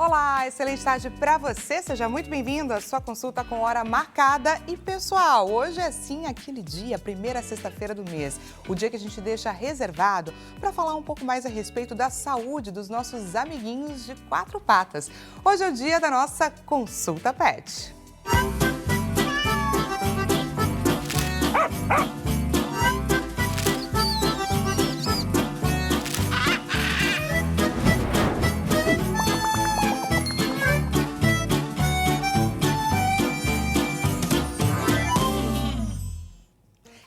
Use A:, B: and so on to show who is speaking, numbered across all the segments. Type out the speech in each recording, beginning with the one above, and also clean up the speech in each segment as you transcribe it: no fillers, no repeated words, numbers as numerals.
A: Olá, excelente tarde para você. Seja muito bem-vindo à sua consulta com hora marcada. E, pessoal, hoje é sim aquele dia, a primeira sexta-feira do mês, o dia que a gente deixa reservado para falar um pouco mais a respeito da saúde dos nossos amiguinhos de quatro patas. Hoje é o dia da nossa consulta pet.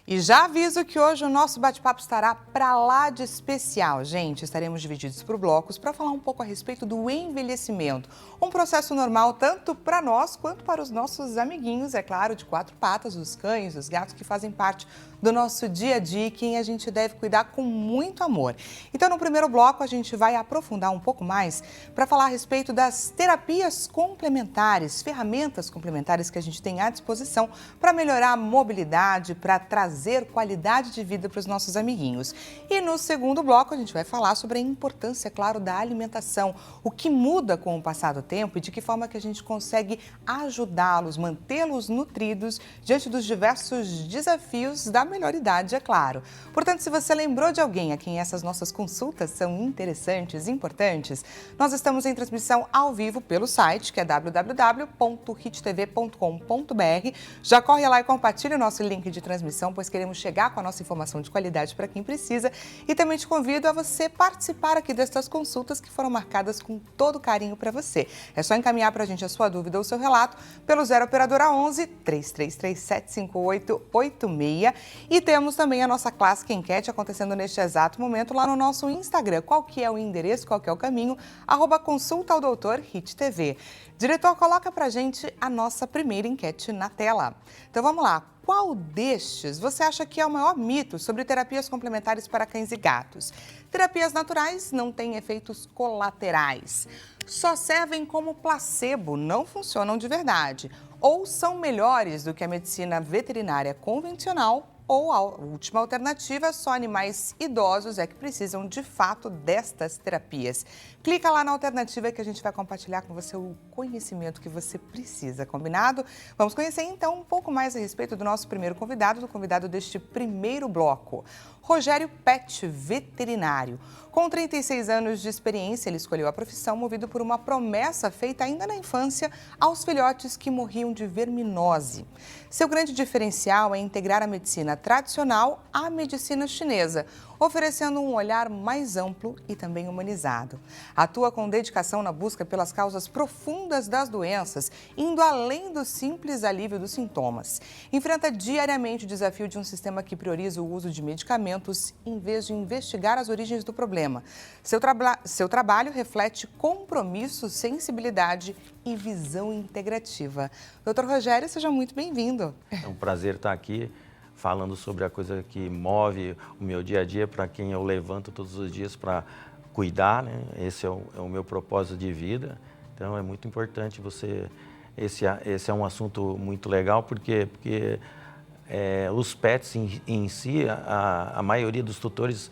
A: E já aviso que hoje o nosso bate-papo estará para lá de especial. Gente, estaremos divididos por blocos para falar um pouco a respeito do envelhecimento. Um processo normal tanto para nós quanto para os nossos amiguinhos, é claro, de quatro patas, os cães, os gatos que fazem parte do nosso dia a dia e quem a gente deve cuidar com muito amor. Então, no primeiro bloco, a gente vai aprofundar um pouco mais para falar a respeito das terapias complementares, ferramentas complementares que a gente tem à disposição para melhorar a mobilidade, para trazer qualidade de vida para os nossos amiguinhos. E no segundo bloco, a gente vai falar sobre a importância, claro, da alimentação, o que muda com o passar do tempo e de que forma que a gente consegue ajudá-los, mantê-los nutridos diante dos diversos desafios da melhor idade, é claro. Portanto, se você lembrou de alguém a quem essas nossas consultas são interessantes, importantes, nós estamos em transmissão ao vivo pelo site, que é www.hittv.com.br. Já corre lá e compartilha o nosso link de transmissão, pois queremos chegar com a nossa informação de qualidade para quem precisa. E também te convido a você participar aqui destas consultas que foram marcadas com todo carinho para você. É só encaminhar para a gente a sua dúvida ou seu relato pelo 0 Operadora 11 3337 5886. E temos também a nossa clássica enquete acontecendo neste exato momento lá no nosso Instagram. Qual que é o endereço, qual que é o caminho? @consulta ao doutor HITTV. Diretor, coloca pra gente a nossa primeira enquete na tela. Então vamos lá. Qual destes você acha que é o maior mito sobre terapias complementares para cães e gatos? Terapias naturais não têm efeitos colaterais. Só servem como placebo, não funcionam de verdade. Ou são melhores do que a medicina veterinária convencional. Ou a última alternativa, só animais idosos é que precisam de fato destas terapias. Clica lá na alternativa que a gente vai compartilhar com você o conhecimento que você precisa, combinado? Vamos conhecer então um pouco mais a respeito do nosso primeiro convidado, do convidado deste primeiro bloco. Rogério Pet, veterinário. Com 36 anos de experiência, ele escolheu a profissão movido por uma promessa feita ainda na infância aos filhotes que morriam de verminose. Seu grande diferencial é integrar a medicina tradicional à medicina chinesa, oferecendo um olhar mais amplo e também humanizado. Atua com dedicação na busca pelas causas profundas das doenças, indo além do simples alívio dos sintomas. Enfrenta diariamente o desafio de um sistema que prioriza o uso de medicamentos em vez de investigar as origens do problema. Seu trabalho reflete compromisso, sensibilidade e visão integrativa. Doutor Rogério, seja muito bem-vindo.
B: É um prazer estar aqui falando sobre a coisa que move o meu dia a dia, para quem eu levanto todos os dias para cuidar, né? Esse é o meu propósito de vida. Então é muito importante você... Esse é um assunto muito legal, porque os pets em si, a maioria dos tutores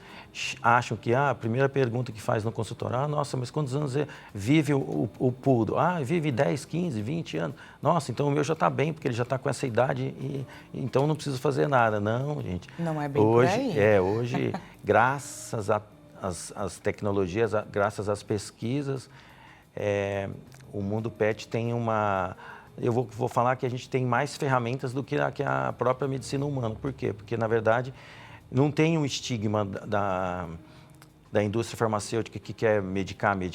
B: acham que a primeira pergunta que faz no consultório, nossa, mas quantos anos vive o poodle? Vive 10, 15, 20 anos. Nossa, então o meu já está bem, porque ele já está com essa idade, e então não preciso fazer nada. Não, gente.
A: Não é bem por aí.
B: Hoje, graças às tecnologias, graças às pesquisas, o mundo pet tem uma... Eu vou falar que a gente tem mais ferramentas do que a própria medicina humana. Por quê? Porque, na verdade, não tem um estigma da indústria farmacêutica que quer medicar, né?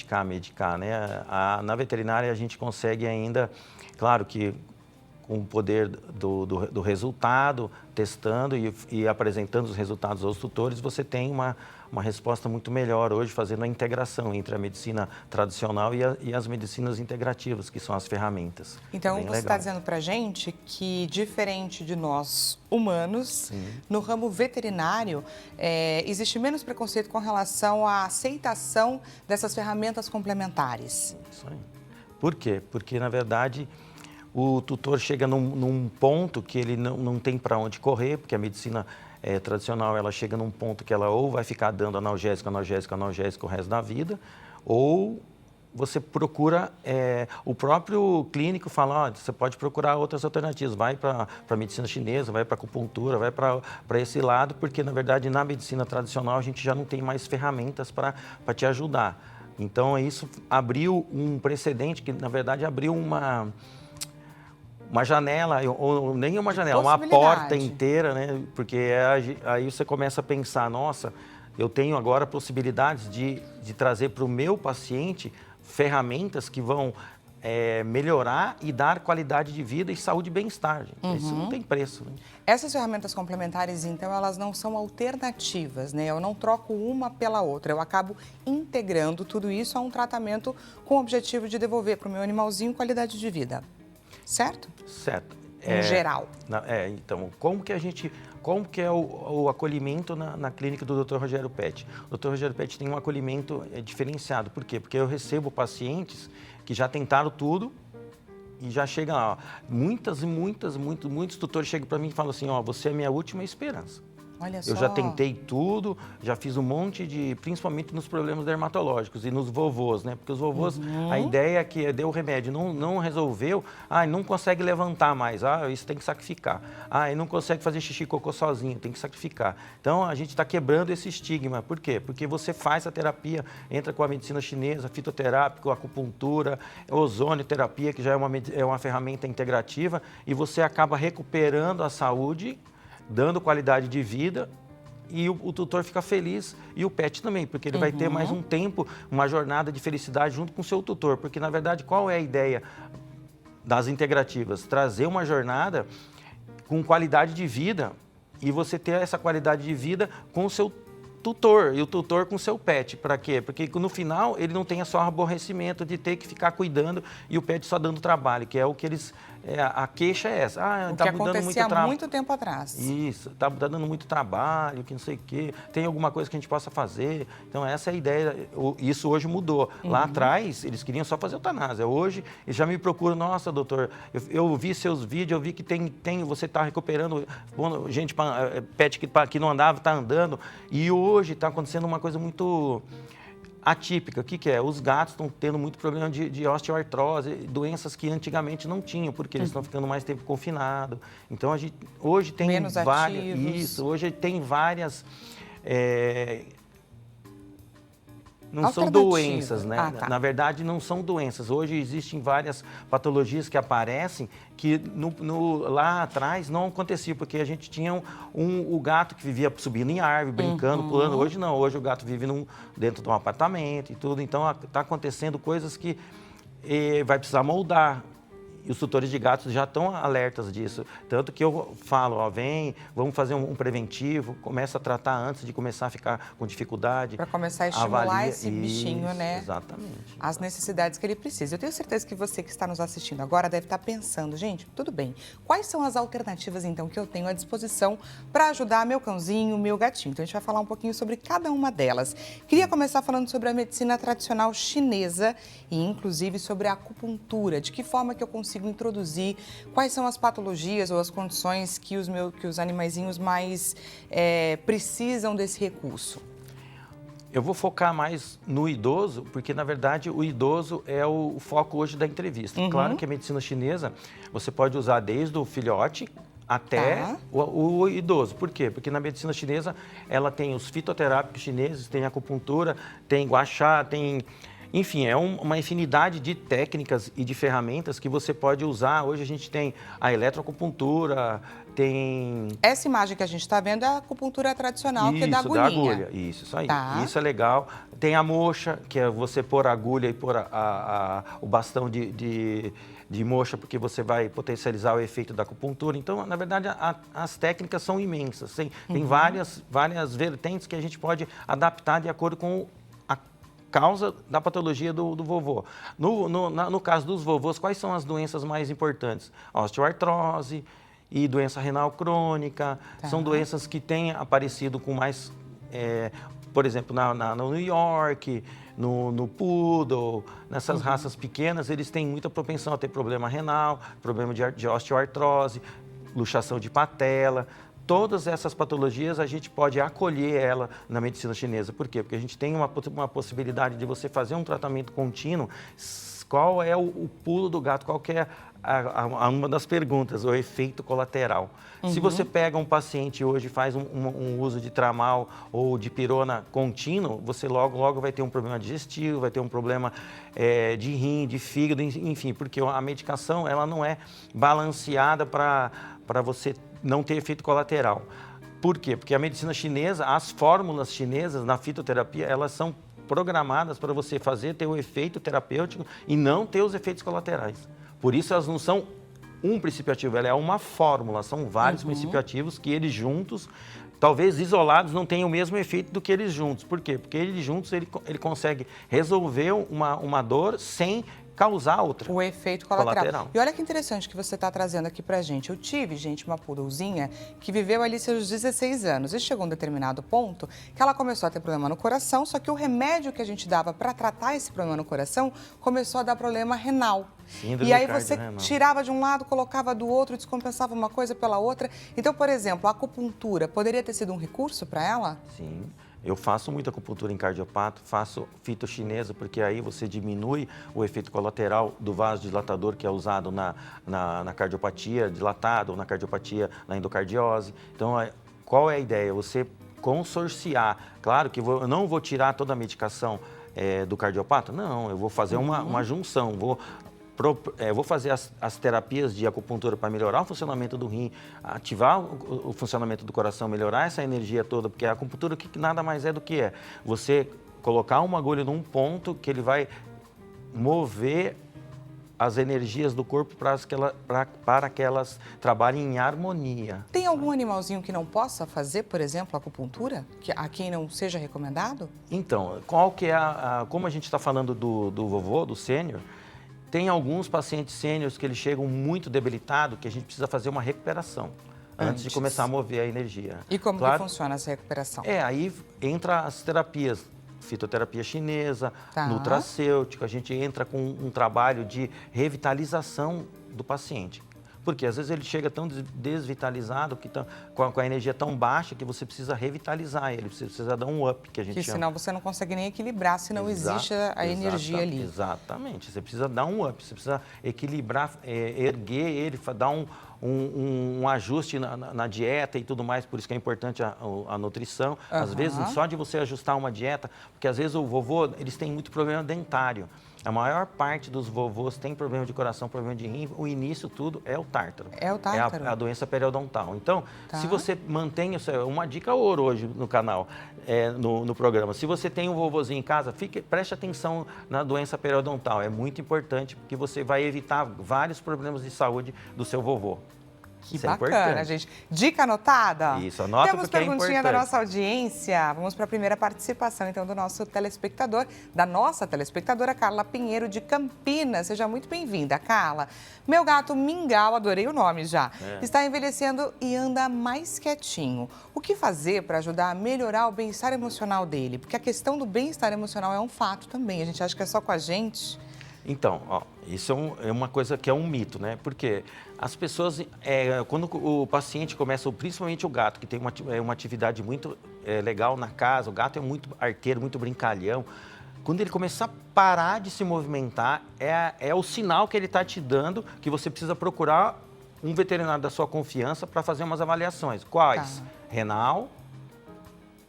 B: Na veterinária a gente consegue ainda, claro que com o poder do resultado, testando e apresentando os resultados aos tutores, você tem uma resposta muito melhor hoje, fazendo a integração entre a medicina tradicional e as medicinas integrativas, que são as ferramentas.
A: Então, você está dizendo para a gente que, diferente de nós humanos, no ramo veterinário, existe menos preconceito com relação à aceitação dessas ferramentas complementares.
B: Isso aí. Por quê? Porque, na verdade, o tutor chega num ponto que ele não tem para onde correr, porque a medicina tradicional, ela chega num ponto que ela ou vai ficar dando analgésico o resto da vida, ou você procura, o próprio clínico fala, ó, você pode procurar outras alternativas, vai para a medicina chinesa, vai para a acupuntura, vai para esse lado, porque na verdade na medicina tradicional a gente já não tem mais ferramentas para te ajudar. Então isso abriu um precedente que na verdade abriu uma janela, ou nem uma janela, uma porta inteira, né? Porque aí você começa a pensar, nossa, eu tenho agora possibilidades de trazer para o meu paciente ferramentas que vão melhorar e dar qualidade de vida e saúde e bem-estar. Isso não tem preço. Né?
A: Essas ferramentas complementares, então, elas não são alternativas, né? Eu não troco uma pela outra, eu acabo integrando tudo isso a um tratamento com o objetivo de devolver para o meu animalzinho qualidade de vida. Certo?
B: Certo.
A: Em geral.
B: Então, como que é o acolhimento na clínica do Dr. Rogério Pet? O Dr. Rogério Pet tem um acolhimento diferenciado. Por quê? Porque eu recebo pacientes que já tentaram tudo e já chegam lá. Muitos tutores chegam para mim e falam assim, ó, você é a minha última esperança.
A: Olha só.
B: Eu já tentei tudo, já fiz um monte principalmente nos problemas dermatológicos e nos vovôs, né? Porque os vovôs, a ideia é que deu o remédio, não resolveu, não consegue levantar mais, isso tem que sacrificar. Ele não consegue fazer xixi e cocô sozinho, tem que sacrificar. Então, a gente está quebrando esse estigma. Por quê? Porque você faz a terapia, entra com a medicina chinesa, fitoterápico, acupuntura, ozonioterapia, que já é uma ferramenta integrativa, e você acaba recuperando a saúde, dando qualidade de vida e o tutor fica feliz e o pet também, porque ele vai ter mais um tempo, uma jornada de felicidade junto com o seu tutor, porque na verdade qual é a ideia das integrativas? Trazer uma jornada com qualidade de vida e você ter essa qualidade de vida com o seu tutor e o tutor com o seu pet. Para quê? Porque no final ele não tenha só aborrecimento de ter que ficar cuidando e o pet só dando trabalho, que é o que eles... a queixa é essa.
A: O que acontecia há muito tempo atrás.
B: Isso, está dando muito trabalho, que não sei o quê, tem alguma coisa que a gente possa fazer. Então essa é a ideia, isso hoje mudou. Lá atrás eles queriam só fazer eutanásia, hoje eles já me procuram, nossa doutor, eu vi seus vídeos, eu vi que você está recuperando gente, pet que não andava, está andando, e hoje está acontecendo uma coisa muito atípica. O que é? Os gatos estão tendo muito problema de osteoartrose, doenças que antigamente não tinham, porque eles estão ficando mais tempo confinados. Então, hoje tem
A: menos
B: várias...
A: ativos.
B: Isso, hoje tem várias... não são doenças, né? Na verdade, não são doenças. Hoje existem várias patologias que aparecem que lá atrás não acontecia, porque a gente tinha o gato que vivia subindo em árvore, brincando, pulando. Hoje não, hoje o gato vive dentro de um apartamento e tudo. Então, está acontecendo coisas que vai precisar moldar. E os tutores de gatos já estão alertas disso. Tanto que eu falo, vamos fazer um preventivo, começa a tratar antes de começar a ficar com dificuldade.
A: Para começar a estimular esse bichinho, né?
B: Exatamente.
A: As necessidades que ele precisa. Eu tenho certeza que você que está nos assistindo agora deve estar pensando, gente, tudo bem. Quais são as alternativas, então, que eu tenho à disposição para ajudar meu cãozinho, meu gatinho? Então, a gente vai falar um pouquinho sobre cada uma delas. Queria começar falando sobre a medicina tradicional chinesa e, inclusive, sobre a acupuntura. De que forma que eu consigo introduzir, quais são as patologias ou as condições que os animaizinhos mais precisam desse recurso?
B: Eu vou focar mais no idoso, porque, na verdade, o idoso é o foco hoje da entrevista. Claro que a medicina chinesa, você pode usar desde o filhote até o idoso. Por quê? Porque na medicina chinesa, ela tem os fitoterápicos chineses, tem acupuntura, tem gua sha, tem... Enfim, é uma infinidade de técnicas e de ferramentas que você pode usar. Hoje a gente tem a eletroacupuntura, tem...
A: Essa imagem que a gente está vendo é a acupuntura tradicional, que é da agulhinha.
B: Da agulha. Isso aí. Isso é legal. Tem a moxa, que é você pôr a agulha e pôr o bastão de moxa, porque você vai potencializar o efeito da acupuntura. Então, na verdade, as técnicas são imensas. Tem várias vertentes que a gente pode adaptar de acordo com causa da patologia do vovô. No caso dos vovôs, quais são as doenças mais importantes? A osteoartrose e doença renal crônica. São doenças que têm aparecido com mais, por exemplo, no New York, no Poodle, nessas raças pequenas, eles têm muita propensão a ter problema renal, problema de osteoartrose, luxação de patela. todas essas patologias a gente pode acolher ela na medicina chinesa. Por quê? Porque a gente tem uma possibilidade de você fazer um tratamento contínuo. Qual é o pulo do gato? Qual que é uma das perguntas, o efeito colateral? Se você pega um paciente hoje e faz um uso de tramal ou de pirona contínuo, você logo vai ter um problema digestivo, vai ter um problema de rim, de fígado, enfim, porque a medicação ela não é balanceada para você não ter efeito colateral. Por quê? Porque a medicina chinesa, as fórmulas chinesas na fitoterapia, elas são programadas para você ter o efeito terapêutico e não ter os efeitos colaterais. Por isso elas não são um princípio ativo, ela é uma fórmula, são vários princípios ativos que eles juntos, talvez isolados, não tenham o mesmo efeito do que eles juntos. Por quê? Porque eles juntos ele consegue resolver uma dor sem causar outra.
A: O efeito colateral. E olha que interessante que você está trazendo aqui pra gente. Eu tive, gente, uma poodlezinha que viveu ali seus 16 anos e chegou a um determinado ponto que ela começou a ter problema no coração, só que o remédio que a gente dava para tratar esse problema no coração começou a dar problema renal.
B: Síndrome
A: e aí você
B: renal.
A: tirava de um lado, colocava do outro, descompensava uma coisa pela outra. Então, por exemplo, a acupuntura poderia ter sido um recurso para ela?
B: Sim. Eu faço muita acupuntura em cardiopato, faço fitochinesa, porque aí você diminui o efeito colateral do vasodilatador que é usado na cardiopatia dilatada ou na cardiopatia na endocardiose. Então, qual é a ideia? Você consorciar. Claro que eu não vou tirar toda a medicação do cardiopato, não, eu vou fazer uma junção, vou fazer as terapias de acupuntura para melhorar o funcionamento do rim, ativar o funcionamento do coração, melhorar essa energia toda, porque a acupuntura que nada mais é do que você colocar uma agulha num ponto que ele vai mover as energias do corpo para que elas trabalhem em harmonia.
A: Tem algum animalzinho que não possa fazer, por exemplo, acupuntura? A quem não seja recomendado?
B: Então, qual que é como a gente está falando do vovô, do sênior, tem alguns pacientes sêniores que eles chegam muito debilitados, que a gente precisa fazer uma recuperação antes de começar a mover a energia.
A: E como que funciona essa recuperação?
B: Aí entra as terapias, fitoterapia chinesa, nutracêutica, a gente entra com um trabalho de revitalização do paciente. Porque às vezes ele chega tão desvitalizado, com a energia tão baixa, que você precisa revitalizar ele, você precisa dar um up, que a gente chama.
A: Senão você não consegue nem equilibrar, se não existe a energia ali.
B: Exatamente, você precisa dar um up, você precisa equilibrar, erguer ele, dar um ajuste na dieta e tudo mais, por isso que é importante a nutrição. Às vezes, só de você ajustar uma dieta, porque às vezes o vovô, eles têm muito problema dentário. A maior parte dos vovôs tem problema de coração, problema de rim, o início tudo é o tártaro.
A: É o tártaro.
B: É a doença periodontal. Então, se você mantém, uma dica ouro hoje no canal, no programa, se você tem um vovozinho em casa, preste atenção na doença periodontal, é muito importante porque você vai evitar vários problemas de saúde do seu vovô.
A: Que bacana, gente. Dica anotada?
B: Isso, anota
A: porque
B: é importante.
A: Temos perguntinha da nossa audiência. Vamos para a primeira participação, então, do nosso telespectador, da nossa telespectadora Carla Pinheiro, de Campinas. Seja muito bem-vinda, Carla. Meu gato Mingau, adorei o nome já, está envelhecendo e anda mais quietinho. O que fazer para ajudar a melhorar o bem-estar emocional dele? Porque a questão do bem-estar emocional é um fato também. A gente acha que é só com a gente.
B: Então, isso é uma coisa que é um mito, né? Porque as pessoas, quando o paciente começa, principalmente o gato, que tem uma atividade muito legal na casa, o gato é muito arteiro, muito brincalhão. Quando ele começar a parar de se movimentar, é o sinal que ele está te dando que você precisa procurar um veterinário da sua confiança para fazer umas avaliações. Quais? Renal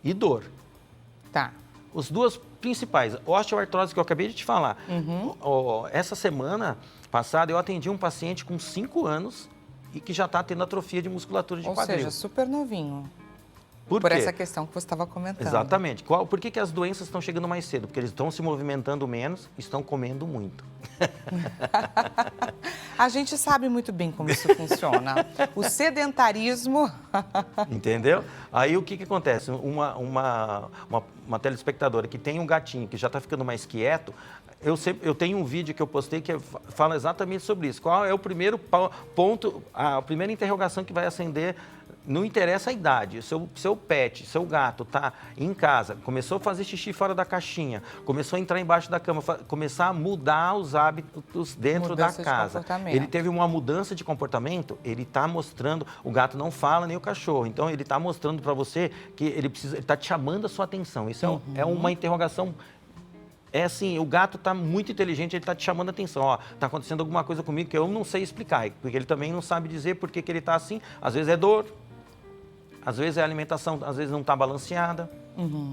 B: e dor.
A: Tá.
B: As duas principais, osteoartrose que eu acabei de te falar. Essa semana passada eu atendi um paciente com 5 anos e que já está tendo atrofia de musculatura de quadril.
A: Ou seja, super novinho.
B: Por quê?
A: Essa questão que você estava comentando.
B: Exatamente. Por que as doenças estão chegando mais cedo? Porque eles estão se movimentando menos e estão comendo muito.
A: A gente sabe muito bem como isso funciona. O sedentarismo...
B: Entendeu? Aí o que acontece? Uma telespectadora que tem um gatinho que já está ficando mais quieto, eu tenho um vídeo que eu postei que fala exatamente sobre isso. Qual é o primeiro ponto, a primeira interrogação que vai acender não interessa a idade, seu pet, seu gato tá em casa, começou a fazer xixi fora da caixinha, começou a entrar embaixo da cama, começar a mudar os hábitos dentro da casa. Ele teve uma mudança de comportamento, ele está mostrando, o gato não fala nem o cachorro, então ele está mostrando para você que ele está te chamando a sua atenção. Isso é uma interrogação. É assim, o gato está muito inteligente, ele está te chamando a atenção. Ó, está acontecendo alguma coisa comigo que eu não sei explicar, porque ele também não sabe dizer por que ele está assim. Às vezes é dor, às vezes é alimentação, às vezes não está balanceada,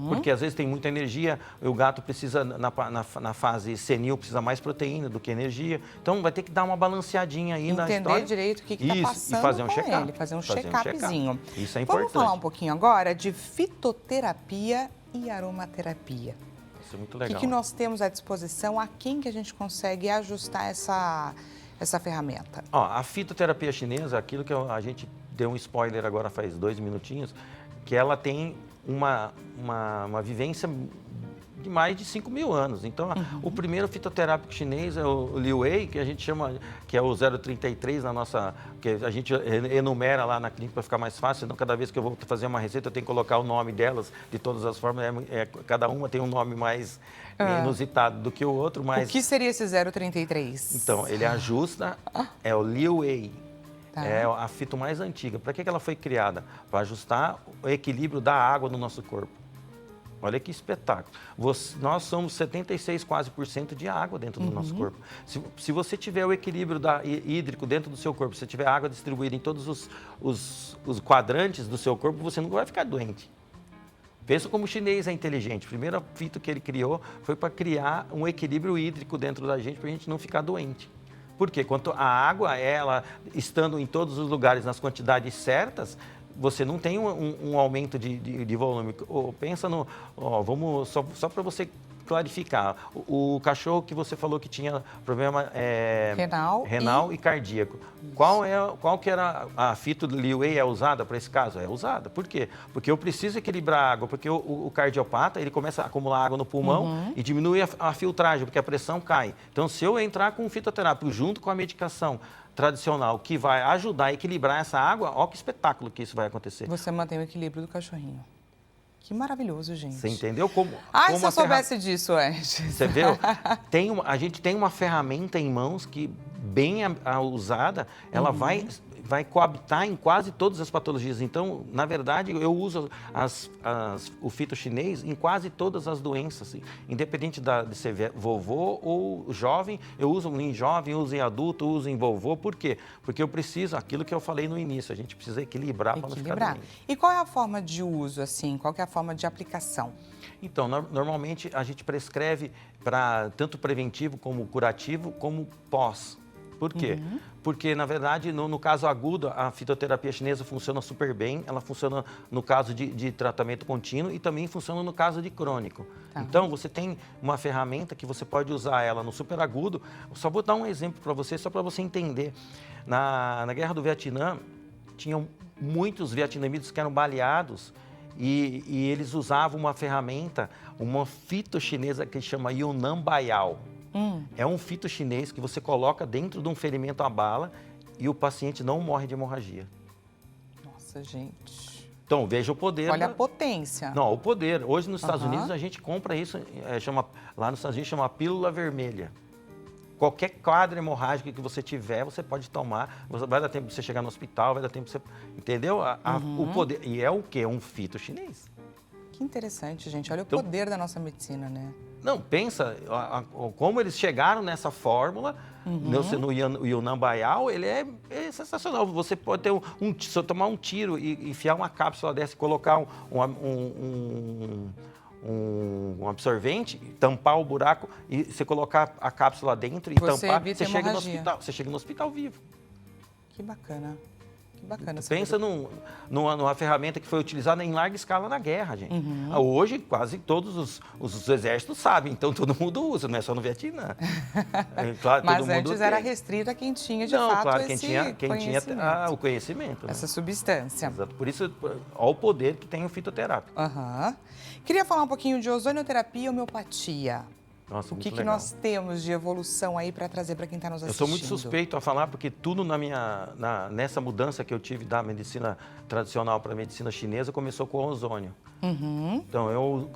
B: porque às vezes tem muita energia, o gato precisa, na fase senil, precisa mais proteína do que energia. Então vai ter que dar uma balanceadinha aí na história.
A: Entender direito o que está passando
B: e fazer um
A: com
B: check-up.
A: ele, fazer um check-upzinho.
B: Isso é importante.
A: Vamos falar um pouquinho agora de fitoterapia e aromaterapia.
B: Isso é muito legal.
A: O que nós temos à disposição, a quem que a gente consegue ajustar essa ferramenta?
B: Ó, a fitoterapia chinesa, aquilo que a gente deu um spoiler agora faz 2 minutinhos, que ela tem uma vivência de mais de 5.000 anos. Então, o primeiro fitoterápico chinês é o Liu Wei, que a gente chama, que é o 033 na nossa, que a gente enumera lá na clínica para ficar mais fácil, senão cada vez que eu vou fazer uma receita eu tenho que colocar o nome delas, de todas as formas, cada uma tem um nome mais inusitado do que o outro, mas...
A: O que seria esse 033?
B: Então, ele ajusta, é o Liu Wei.
A: Tá.
B: É a fito mais antiga. Para que ela foi criada? Para ajustar o equilíbrio da água no nosso corpo. Olha que espetáculo. Nós somos 76 quase por cento de água dentro do nosso corpo. Se você tiver o equilíbrio hídrico dentro do seu corpo, se tiver água distribuída em todos os quadrantes do seu corpo, você não vai ficar doente. Pensa como o chinês é inteligente. O primeiro fito que ele criou foi para criar um equilíbrio hídrico dentro da gente, para a gente não ficar doente. Por quê? Quanto a água, ela estando em todos os lugares nas quantidades certas, você não tem um aumento de volume. Pensa no... vamos só para você clarificar. O cachorro que você falou que tinha problema renal e cardíaco. Qual que era a fito Liu Wei usada para esse caso? É usada. Por quê? Porque eu preciso equilibrar a água, porque o cardiopata ele começa a acumular água no pulmão e diminui a filtragem, porque a pressão cai. Então, se eu entrar com um fitoterápico junto com a medicação tradicional que vai ajudar a equilibrar essa água, olha que espetáculo que isso vai acontecer.
A: Você mantém o equilíbrio do cachorrinho. Que maravilhoso, gente.
B: Você entendeu como...
A: Se eu soubesse disso antes.
B: Você viu? A gente tem uma ferramenta em mãos que, bem usada, ela vai coabitar em quase todas as patologias. Então, na verdade, eu uso o fito chinês em quase todas as doenças. Assim. Independente de ser vovô ou jovem, eu uso em jovem, uso em adulto, uso em vovô. Por quê? Porque eu preciso, aquilo que eu falei no início, a gente precisa equilibrar para não ficar doente.
A: E qual é a forma de uso, assim? Qual que é a forma de aplicação?
B: Então, normalmente a gente prescreve para tanto preventivo como curativo, como pós. Por quê? Porque, na verdade, no caso agudo, a fitoterapia chinesa funciona super bem. Ela funciona no caso de tratamento contínuo e também funciona no caso de crônico. Tá. Então, você tem uma ferramenta que você pode usar ela no super agudo. Só vou dar um exemplo para você, só para você entender. Na Guerra do Vietnã, tinham muitos vietnamitas que eram baleados e eles usavam uma ferramenta, uma fito chinesa que chama Yunnan Baiyao. É um fito chinês que você coloca dentro de um ferimento à bala e o paciente não morre de hemorragia.
A: Nossa, gente.
B: Então, veja o poder.
A: Olha a potência.
B: Não, o poder. Hoje, nos Estados Unidos, a gente compra isso, lá nos Estados Unidos chama pílula vermelha. Qualquer quadro hemorrágico que você tiver, você pode tomar. Vai dar tempo de você chegar no hospital, vai dar tempo de você... Entendeu? O poder. E é o quê? Um fito chinês.
A: Que interessante, gente. Olha o poder da nossa medicina, né?
B: Não, pensa como eles chegaram nessa fórmula, no Yunnan Baiyao, ele é sensacional. Você pode ter se eu tomar um tiro e enfiar uma cápsula dessa e colocar um absorvente, tampar o buraco e você colocar a cápsula dentro e tampar, você chega no hospital. Você chega no hospital vivo.
A: Que bacana. Que bacana.
B: Pensa numa ferramenta que foi utilizada em larga escala na guerra, gente. Hoje, quase todos os exércitos sabem, então todo mundo usa, não é só no Vietnã. Claro,
A: mas
B: todo mundo
A: antes era restrito a quem tinha, de fato,
B: claro,
A: esse
B: quem tinha o conhecimento.
A: Essa substância.
B: Exato. Por isso, olha o poder que tem o fitoterápico.
A: Queria falar um pouquinho de ozonioterapia e homeopatia.
B: Nossa,
A: O
B: muito
A: que
B: legal.
A: nós temos de evolução aí para trazer para quem está nos
B: Eu
A: assistindo?
B: sou muito suspeito a falar, porque tudo nessa mudança que eu tive da medicina tradicional para a medicina chinesa começou com o ozônio. Então,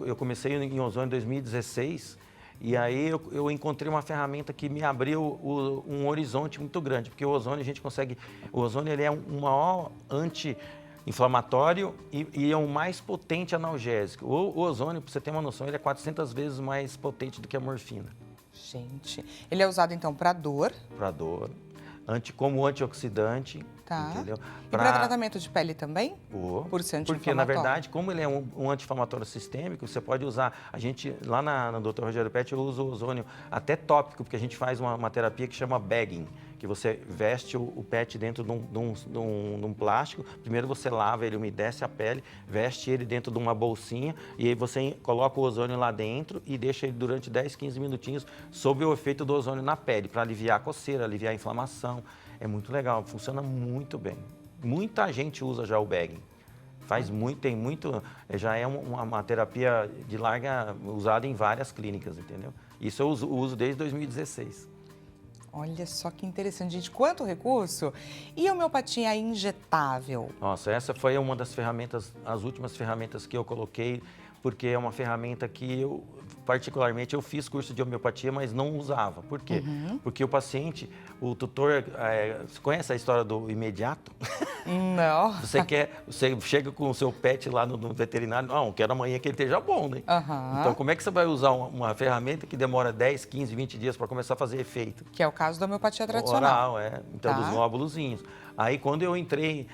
B: eu comecei em ozônio em 2016 e aí eu encontrei uma ferramenta que me abriu um horizonte muito grande, porque o ozônio a gente consegue... O ozônio ele é um maior anti-inflamatório e é o mais potente analgésico. O ozônio, para você ter uma noção, ele é 400 vezes mais potente do que a morfina.
A: Gente, ele é usado então para dor,
B: Para dor, como antioxidante,
A: tá?
B: entendeu?
A: E para tratamento de pele também? Por ser
B: Porque, na
A: anti-inflamatório.
B: verdade, como ele é um anti-inflamatório sistêmico, você pode usar... A gente, lá no Dr. Rogério Pet, eu uso o ozônio até tópico, porque a gente faz uma terapia que chama bagging, que você veste o pet dentro de um plástico. Primeiro você lava ele, umedece a pele, veste ele dentro de uma bolsinha e aí você coloca o ozônio lá dentro e deixa ele durante 10, 15 minutinhos sob o efeito do ozônio na pele, para aliviar a coceira, aliviar a inflamação. É muito legal, funciona muito bem. Muita gente usa já o bagging. Já é uma terapia de larga, usada em várias clínicas, entendeu? Isso eu uso desde 2016.
A: Olha só que interessante, gente. Quanto recurso! E a homeopatia injetável?
B: Nossa, essa foi uma das ferramentas, as últimas ferramentas que eu coloquei, porque é uma ferramenta que eu, particularmente, eu fiz curso de homeopatia, mas não usava. Por quê? Porque o paciente, o tutor, você conhece a história do imediato?
A: Não.
B: Você chega com o seu pet lá no veterinário, não, quero amanhã que ele esteja bom, né? Então, como é que você vai usar uma ferramenta que demora 10, 15, 20 dias para começar a fazer efeito?
A: Que é o caso da homeopatia tradicional.
B: Oral, então, dos glóbulozinhos. Aí, quando eu entrei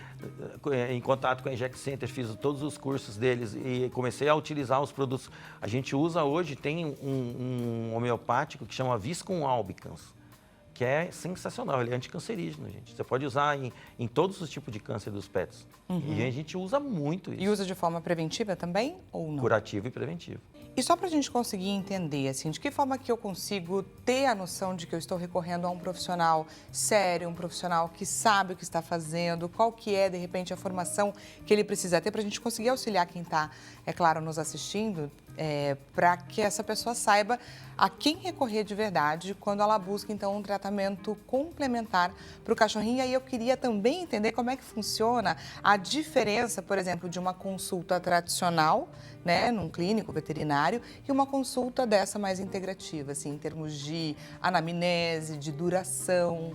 B: em contato com a Inject Center, fiz todos os cursos deles e comecei a utilizar os produtos. A gente usa hoje, tem um homeopático que chama Viscum albicans, que é sensacional, ele é anticancerígeno, gente. Você pode usar em todos os tipos de câncer dos pets. E a gente usa muito isso.
A: E usa de forma preventiva também ou não?
B: Curativo e preventivo.
A: E só para a gente conseguir entender, assim, de que forma que eu consigo ter a noção de que eu estou recorrendo a um profissional sério, um profissional que sabe o que está fazendo, qual que é, de repente, a formação que ele precisa ter para a gente conseguir auxiliar quem está, é claro, nos assistindo, para que essa pessoa saiba a quem recorrer de verdade quando ela busca, então, um tratamento complementar para o cachorrinho. E aí eu queria também entender como é que funciona a diferença, por exemplo, de uma consulta tradicional, né, num clínico veterinário, e uma consulta dessa mais integrativa, assim, em termos de anamnese, de duração.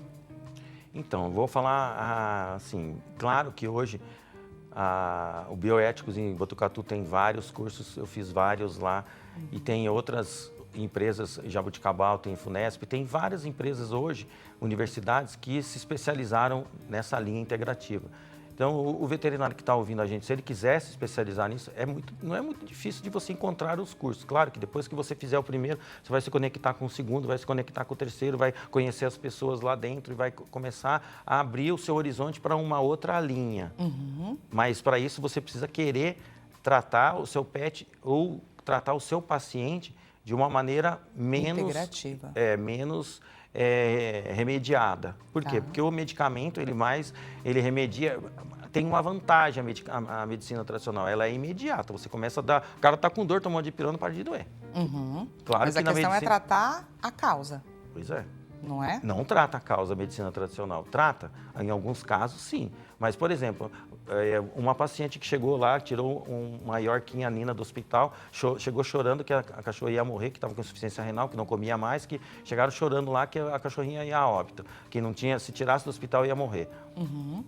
B: Então, eu vou falar assim, claro que hoje o Bioéticos em Botucatu tem vários cursos, eu fiz vários lá, e tem outras empresas, Jabuticabal, tem Funesp, tem várias empresas hoje, universidades, que se especializaram nessa linha integrativa. Então, o veterinário que está ouvindo a gente, se ele quiser se especializar nisso, não é muito difícil de você encontrar os cursos. Claro que depois que você fizer o primeiro, você vai se conectar com o segundo, vai se conectar com o terceiro, vai conhecer as pessoas lá dentro e vai começar a abrir o seu horizonte para uma outra linha. Mas, para isso, você precisa querer tratar o seu pet ou tratar o seu paciente de uma maneira menos remediada. Por quê? Porque o medicamento, ele remedia... Tem uma vantagem a medicina tradicional, ela é imediata. Você começa a dar... O cara está com dor, tomou dipirona, para de doer. Claro.
A: Mas a questão é tratar a causa.
B: Pois é.
A: Não é?
B: Não trata a causa a medicina tradicional. Trata, em alguns casos, sim. Mas, por exemplo, uma paciente que chegou lá, tirou uma Yorquinha Nina do hospital, chegou chorando que a cachorra ia morrer, que estava com insuficiência renal, que não comia mais, que chegaram chorando lá que a cachorrinha ia a óbito, que não tinha, se tirasse do hospital ia morrer.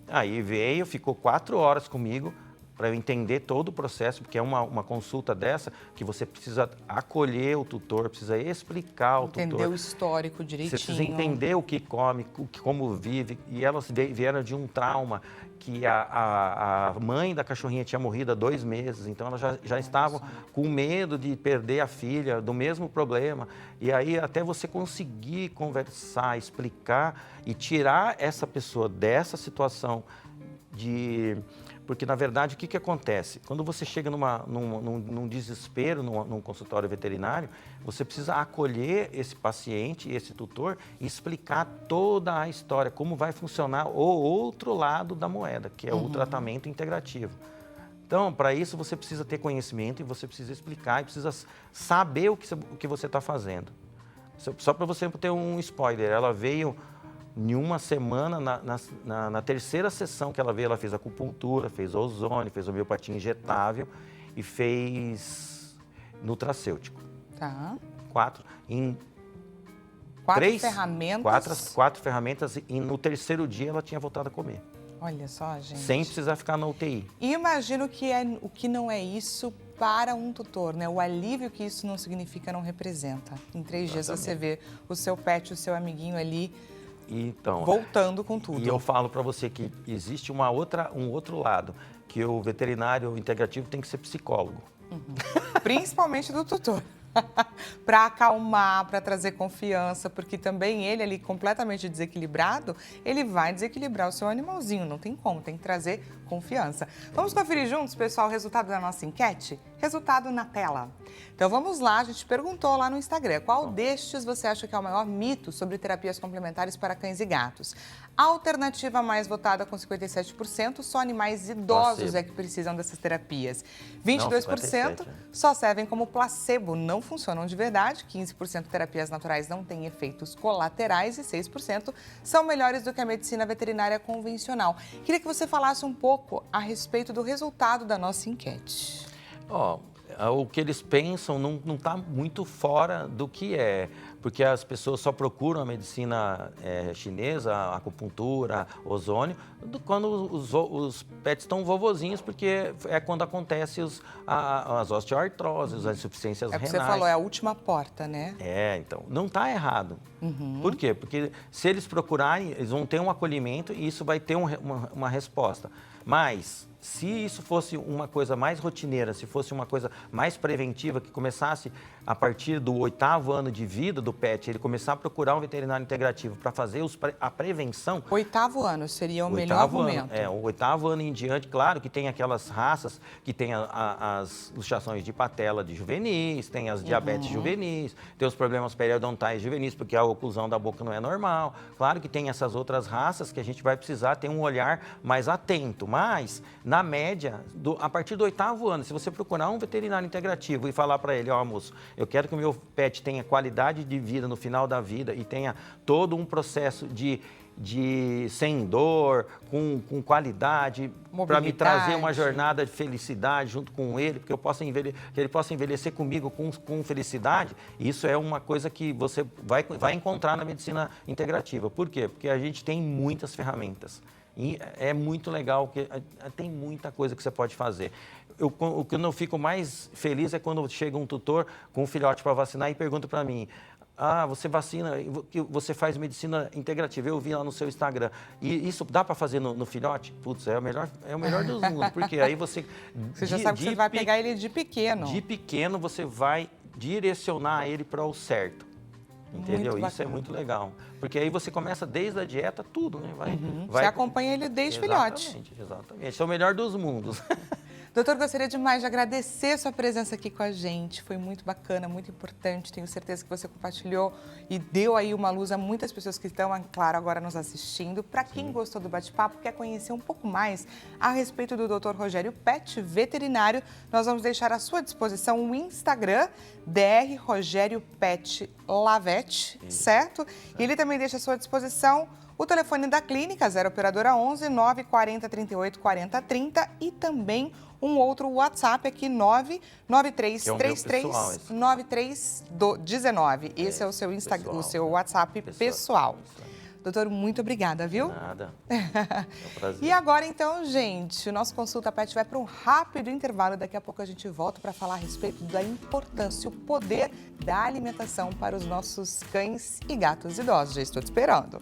B: Aí veio, ficou 4 horas comigo, para eu entender todo o processo, porque é uma consulta dessa que você precisa acolher o tutor, precisa explicar ao tutor.
A: Entender o histórico direitinho.
B: Você precisa entender o que come, como vive. E elas vieram de um trauma que a mãe da cachorrinha tinha morrido há 2 meses, então elas já estavam com medo de perder a filha, do mesmo problema. E aí até você conseguir conversar, explicar e tirar essa pessoa dessa situação Porque, na verdade, o que acontece? Quando você chega num desespero, num consultório veterinário, você precisa acolher esse paciente, esse tutor, e explicar toda a história, como vai funcionar o outro lado da moeda, que é o tratamento integrativo. Então, para isso, você precisa ter conhecimento e você precisa explicar e precisa saber o que você está fazendo. Só para você ter um spoiler, ela veio em uma semana, na terceira sessão que ela veio, ela fez acupuntura, fez ozônio, fez homeopatia injetável e fez nutracêutico.
A: Tá.
B: Quatro
A: Ferramentas.
B: Quatro ferramentas e no terceiro dia ela tinha voltado a comer.
A: Olha só, gente.
B: Sem precisar ficar na UTI.
A: E imagino que o que não é isso para um tutor, né? O alívio que isso não significa, não representa. Em 3 dias você vê o seu pet, o seu amiguinho ali
B: então,
A: voltando com tudo.
B: E eu falo para você que existe um outro lado, que o veterinário integrativo tem que ser psicólogo.
A: Principalmente do tutor. Para acalmar, para trazer confiança, porque também ele ali completamente desequilibrado, ele vai desequilibrar o seu animalzinho, não tem como, tem que trazer confiança. Vamos conferir juntos, pessoal, o resultado da nossa enquete? Resultado na tela. Então vamos lá, a gente perguntou lá no Instagram, qual destes você acha que é o maior mito sobre terapias complementares para cães e gatos? A alternativa mais votada com 57%, só animais idosos é que precisam dessas terapias. 22% só servem como placebo, não funcionam de verdade. 15% terapias naturais não têm efeitos colaterais e 6% são melhores do que a medicina veterinária convencional. Queria que você falasse um pouco a respeito do resultado da nossa enquete.
B: O que eles pensam não está muito fora do que é, porque as pessoas só procuram a medicina chinesa, a acupuntura, ozônio, quando os pets estão vovozinhos, porque é quando acontece as osteoartroses, as insuficiências renais.
A: Você falou, é a última porta, né?
B: Então, não está errado. Por quê? Porque se eles procurarem, eles vão ter um acolhimento e isso vai ter uma resposta. Mas, se isso fosse uma coisa mais rotineira, se fosse uma coisa mais preventiva, que começasse a partir do 8º ano de vida do pet, ele começar a procurar um veterinário integrativo para fazer a prevenção...
A: 8º ano seria o melhor momento.
B: O 8º ano em diante, claro que tem aquelas raças que tem as luxações de patela de juvenis, tem as diabetes juvenis, tem os problemas periodontais juvenis, porque a oclusão da boca não é normal. Claro que tem essas outras raças que a gente vai precisar ter um olhar mais atento, mas... Na média, a partir do 8º ano, se você procurar um veterinário integrativo e falar para ele, moço, eu quero que o meu pet tenha qualidade de vida no final da vida e tenha todo um processo de sem dor, com qualidade, para me trazer uma jornada de felicidade junto com ele, porque que ele possa envelhecer comigo com felicidade, isso é uma coisa que você vai encontrar na medicina integrativa. Por quê? Porque a gente tem muitas ferramentas. E é muito legal, porque tem muita coisa que você pode fazer. O que eu não fico mais feliz é quando chega um tutor com um filhote para vacinar e pergunta para mim, você vacina, você faz medicina integrativa, eu vi lá no seu Instagram. E isso dá para fazer no filhote? Putz, é o melhor dos mundos, porque aí você...
A: Você já sabe que você vai pegar ele de pequeno.
B: De pequeno você vai direcionar ele para o certo. Entendeu? Isso é muito legal. Porque aí você começa desde a dieta, tudo, né?
A: Você acompanha ele desde filhote.
B: Exatamente. Esse é o melhor dos mundos.
A: Doutor, gostaria demais de agradecer sua presença aqui com a gente. Foi muito bacana, muito importante. Tenho certeza que você compartilhou e deu aí uma luz a muitas pessoas que estão, claro, agora nos assistindo. Para quem gostou do bate-papo, quer conhecer um pouco mais a respeito do Dr. Rogério Pet, veterinário, nós vamos deixar à sua disposição o Instagram, Dr. Rogério Pet Lavete, certo? E ele também deixa à sua disposição o telefone da clínica, 0 operadora 11 940 38 40 30 e também um outro WhatsApp aqui, 99333 9319. Esse é o seu Instagram, o seu WhatsApp pessoal. Doutor, muito obrigada, viu?
B: Nada. É um prazer.
A: E agora, então, gente, o nosso Consulta Pet vai para um rápido intervalo. Daqui a pouco a gente volta para falar a respeito da importância, o poder da alimentação para os nossos cães e gatos idosos. Já estou te esperando.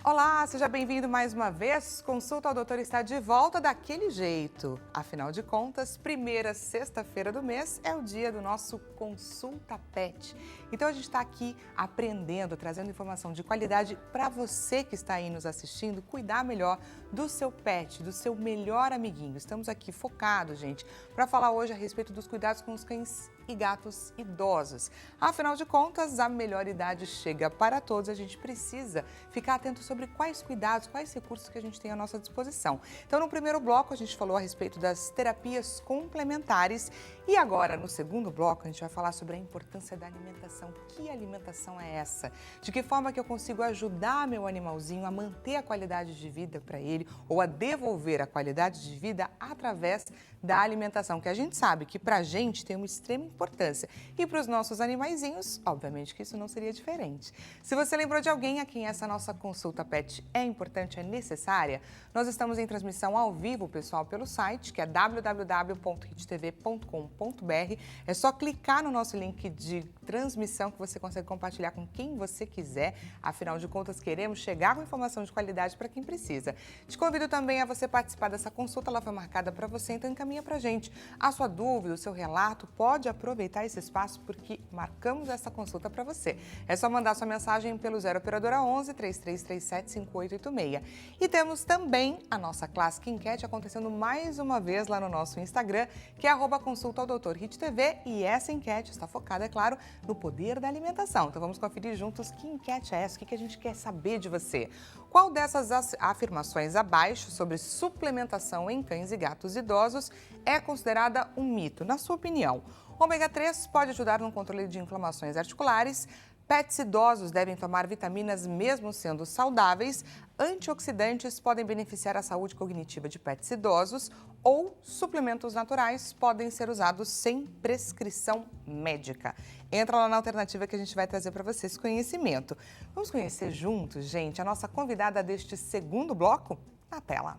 A: Olá, seja bem-vindo mais uma vez. Consulta ao Doutor está de volta daquele jeito. Afinal de contas, primeira sexta-feira do mês é o dia do nosso Consulta Pet. Então a gente está aqui aprendendo, trazendo informação de qualidade para você que está aí nos assistindo, cuidar melhor do seu pet, do seu melhor amiguinho. Estamos aqui focados, gente, para falar hoje a respeito dos cuidados com os cães e gatos idosos. Afinal de contas, a melhor idade chega para todos, a gente precisa ficar atento sobre quais cuidados, quais recursos que a gente tem à nossa disposição. Então, no primeiro bloco, a gente falou a respeito das terapias complementares e agora, no segundo bloco, a gente vai falar sobre a importância da alimentação. Que alimentação é essa? De que forma que eu consigo ajudar meu animalzinho a manter a qualidade de vida para ele ou a devolver a qualidade de vida através da alimentação, que a gente sabe que para a gente tem uma extrema importância e para os nossos animaizinhos, obviamente que isso não seria diferente. Se você lembrou de alguém a quem essa nossa consulta pet é importante, é necessária, nós estamos em transmissão ao vivo, pessoal, pelo site, que é www.hittv.com.br. É só clicar no nosso link de transmissão que você consegue compartilhar com quem você quiser. Afinal de contas, queremos chegar com informação de qualidade para quem precisa. Te convido também a você participar dessa consulta, ela foi marcada para você, então encaminha para a gente a sua dúvida, o seu relato. Pode aproveitar esse espaço porque marcamos essa consulta para você. É só mandar sua mensagem pelo 0 Operadora 11 3337 5886. E temos também a nossa clássica enquete acontecendo mais uma vez lá no nosso Instagram, que é @consulta ao Dr. Hit TV, e essa enquete está focada, é claro, no poder da alimentação. Então vamos conferir juntos que enquete é essa, o que a gente quer saber de você. Qual dessas afirmações abaixo sobre suplementação em cães e gatos idosos é considerada um mito, na sua opinião? Ômega 3 pode ajudar no controle de inflamações articulares. Pets idosos devem tomar vitaminas mesmo sendo saudáveis. Antioxidantes podem beneficiar a saúde cognitiva de pets idosos. Ou suplementos naturais podem ser usados sem prescrição médica. Entra lá na alternativa que a gente vai trazer para você esse conhecimento. Vamos conhecer juntos, gente, a nossa convidada deste segundo bloco? Na tela.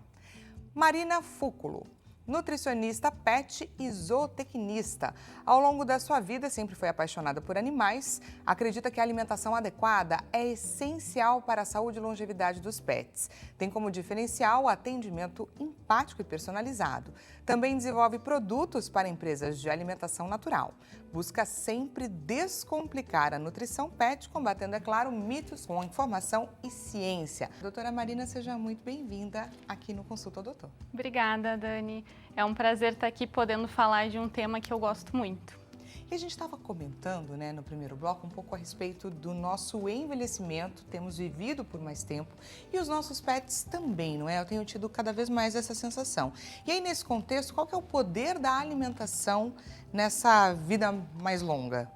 A: Marina Fúculo. Nutricionista pet e zootecnista. Ao longo da sua vida, sempre foi apaixonada por animais, acredita que a alimentação adequada é essencial para a saúde e longevidade dos pets. Tem como diferencial o atendimento empático e personalizado. Também desenvolve produtos para empresas de alimentação natural. Busca sempre descomplicar a nutrição pet, combatendo, é claro, mitos com informação e ciência. Doutora Marina, seja muito bem-vinda aqui no Consulta ao Doutor.
C: Obrigada, Dani. É um prazer estar aqui podendo falar de um tema que eu gosto muito.
A: E a gente estava comentando, né, no primeiro bloco, um pouco a respeito do nosso envelhecimento, temos vivido por mais tempo e os nossos pets também, não é? Eu tenho tido cada vez mais essa sensação. E aí, nesse contexto, qual que é o poder da alimentação nessa vida mais longa?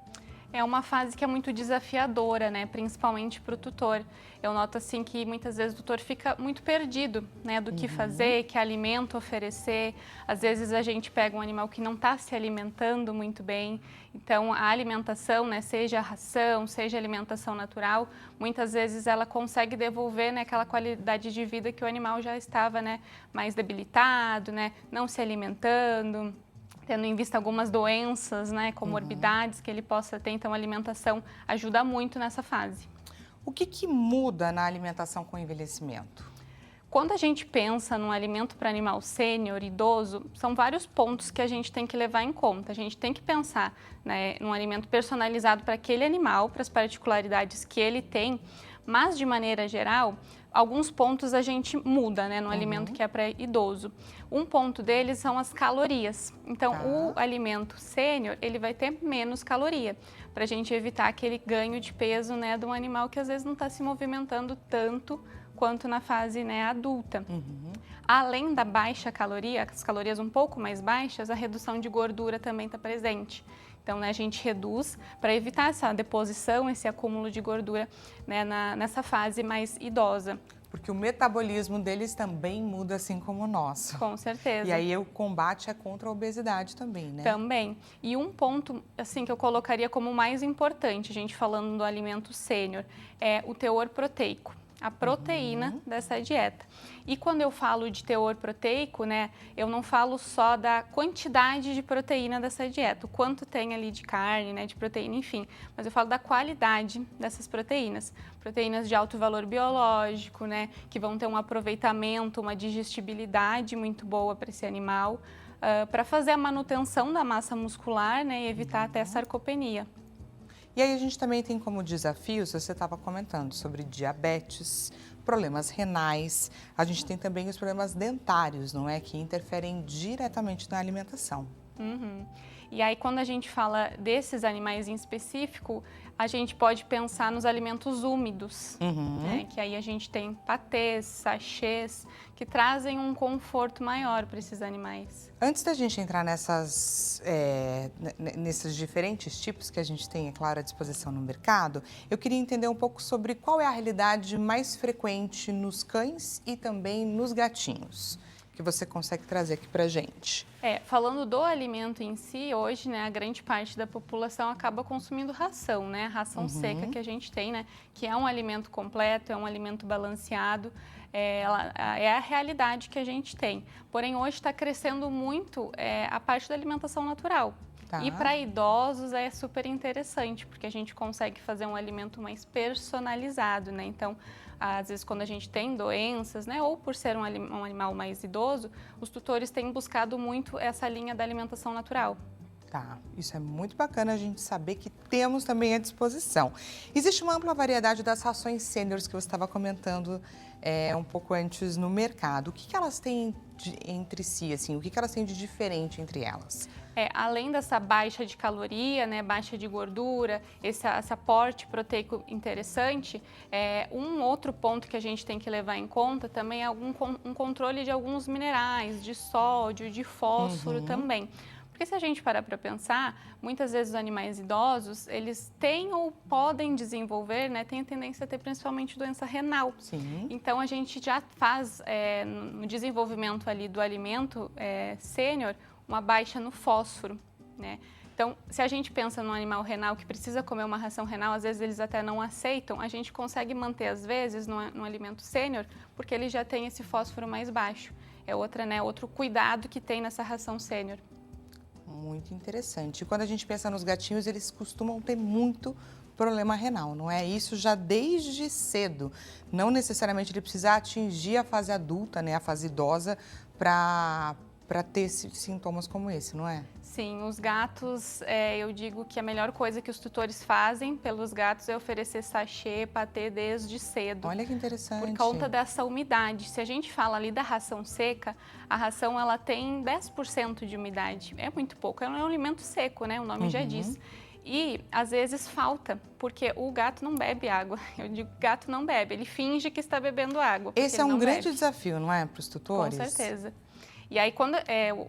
C: É uma fase que é muito desafiadora, né? Principalmente para o tutor. Eu noto assim que muitas vezes o tutor fica muito perdido, né? Do que fazer, que alimento oferecer. Às vezes a gente pega um animal que não está se alimentando muito bem. Então a alimentação, né? Seja a ração, seja a alimentação natural, muitas vezes ela consegue devolver, né, aquela qualidade de vida que o animal já estava, né, mais debilitado, né? Não se alimentando, tendo em vista algumas doenças, né, comorbidades que ele possa ter. Então, a alimentação ajuda muito nessa fase.
A: O que muda na alimentação com o envelhecimento?
C: Quando a gente pensa num alimento para animal sênior, idoso, são vários pontos que a gente tem que levar em conta. A gente tem que pensar, né, num alimento personalizado para aquele animal, para as particularidades que ele tem, mas, de maneira geral, alguns pontos a gente muda, né, no alimento que é para idoso. Um ponto deles são as calorias. Então, o alimento sênior, ele vai ter menos caloria, para a gente evitar aquele ganho de peso, né, de um animal que às vezes não está se movimentando tanto quanto na fase, né, adulta. Além da baixa caloria, as calorias um pouco mais baixas, a redução de gordura também está presente. Então, né, a gente reduz para evitar essa deposição, esse acúmulo de gordura, né, nessa fase mais idosa.
A: Porque o metabolismo deles também muda, assim como o nosso.
C: Com certeza.
A: E aí o combate é contra a obesidade também, né?
C: Também. E um ponto, assim, que eu colocaria como mais importante, a gente falando do alimento sênior, é o teor proteico. A proteína dessa dieta. E quando eu falo de teor proteico, né, eu não falo só da quantidade de proteína dessa dieta, o quanto tem ali de carne, né, de proteína, enfim, mas eu falo da qualidade dessas proteínas. Proteínas de alto valor biológico, né, que vão ter um aproveitamento, uma digestibilidade muito boa para esse animal, para fazer a manutenção da massa muscular, né, e evitar até a sarcopenia.
A: E aí a gente também tem como desafios, você estava comentando sobre diabetes, problemas renais, a gente tem também os problemas dentários, não é? Que interferem diretamente na alimentação.
C: E aí, quando a gente fala desses animais em específico, a gente pode pensar nos alimentos úmidos, né? Que aí a gente tem patês, sachês, que trazem um conforto maior para esses animais.
A: Antes da gente entrar nesses diferentes tipos que a gente tem, é claro, à disposição no mercado, eu queria entender um pouco sobre qual é a realidade mais frequente nos cães e também nos gatinhos, que você consegue trazer aqui pra gente.
C: Falando do alimento em si, hoje, né, a grande parte da população acaba consumindo ração, né? Ração seca que a gente tem, né? Que é um alimento completo, é um alimento balanceado, é a realidade que a gente tem. Porém, hoje está crescendo muito a parte da alimentação natural.
A: Tá.
C: E para idosos é super interessante, porque a gente consegue fazer um alimento mais personalizado, né? Então, às vezes quando a gente tem doenças, né, ou por ser um animal mais idoso, os tutores têm buscado muito essa linha da alimentação natural.
A: Tá, isso é muito bacana a gente saber que temos também à disposição. Existe uma ampla variedade das rações sêniores que você estava comentando um pouco antes no mercado. O que elas têm entre si, assim? O que elas têm de diferente entre elas?
C: Além dessa baixa de caloria, né, baixa de gordura, esse aporte proteico interessante, um outro ponto que a gente tem que levar em conta também é um controle de alguns minerais, de sódio, de fósforo também. Porque se a gente parar para pensar, muitas vezes os animais idosos, eles têm ou podem desenvolver, né, tem a tendência a ter principalmente doença renal.
A: Sim.
C: Então, a gente já faz, no desenvolvimento ali do alimento sênior, uma baixa no fósforo, né? Então, se a gente pensa num animal renal que precisa comer uma ração renal, às vezes eles até não aceitam, a gente consegue manter, às vezes, no alimento sênior, porque ele já tem esse fósforo mais baixo. É outro cuidado que tem nessa ração sênior.
A: Muito interessante. E quando a gente pensa nos gatinhos, eles costumam ter muito problema renal, não é? Isso já desde cedo. Não necessariamente ele precisa atingir a fase adulta, né, a fase idosa, para ter sintomas como esse, não é?
C: Sim, os gatos, eu digo que a melhor coisa que os tutores fazem pelos gatos é oferecer sachê, patê desde cedo.
A: Olha que interessante.
C: Por conta dessa umidade. Se a gente fala ali da ração seca, a ração ela tem 10% de umidade. É muito pouco, é um alimento seco, né? O nome já diz. E, às vezes, falta, porque o gato não bebe água. Eu digo, gato não bebe, ele finge que está bebendo água.
A: Esse é um grande desafio, não é, para os tutores?
C: Com certeza. E aí, quando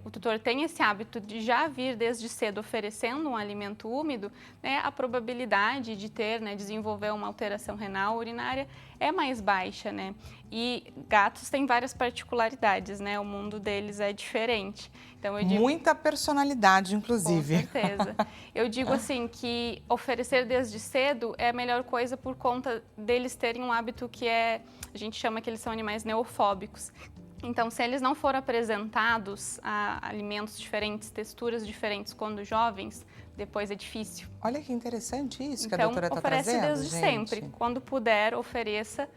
C: o tutor tem esse hábito de já vir desde cedo oferecendo um alimento úmido, né, a probabilidade de ter, né, desenvolver uma alteração renal urinária é mais baixa, né? E gatos têm várias particularidades, né? O mundo deles é diferente. Então, eu digo,
A: muita personalidade, inclusive.
C: Com certeza. Eu digo assim que oferecer desde cedo é a melhor coisa por conta deles terem um hábito que a gente chama que eles são animais neofóbicos. Então, se eles não forem apresentados a alimentos diferentes, texturas diferentes quando jovens, depois é difícil.
A: Olha que interessante isso que
C: então,
A: a doutora está trazendo,
C: oferece desde
A: gente.
C: sempre. Quando puder, ofereça,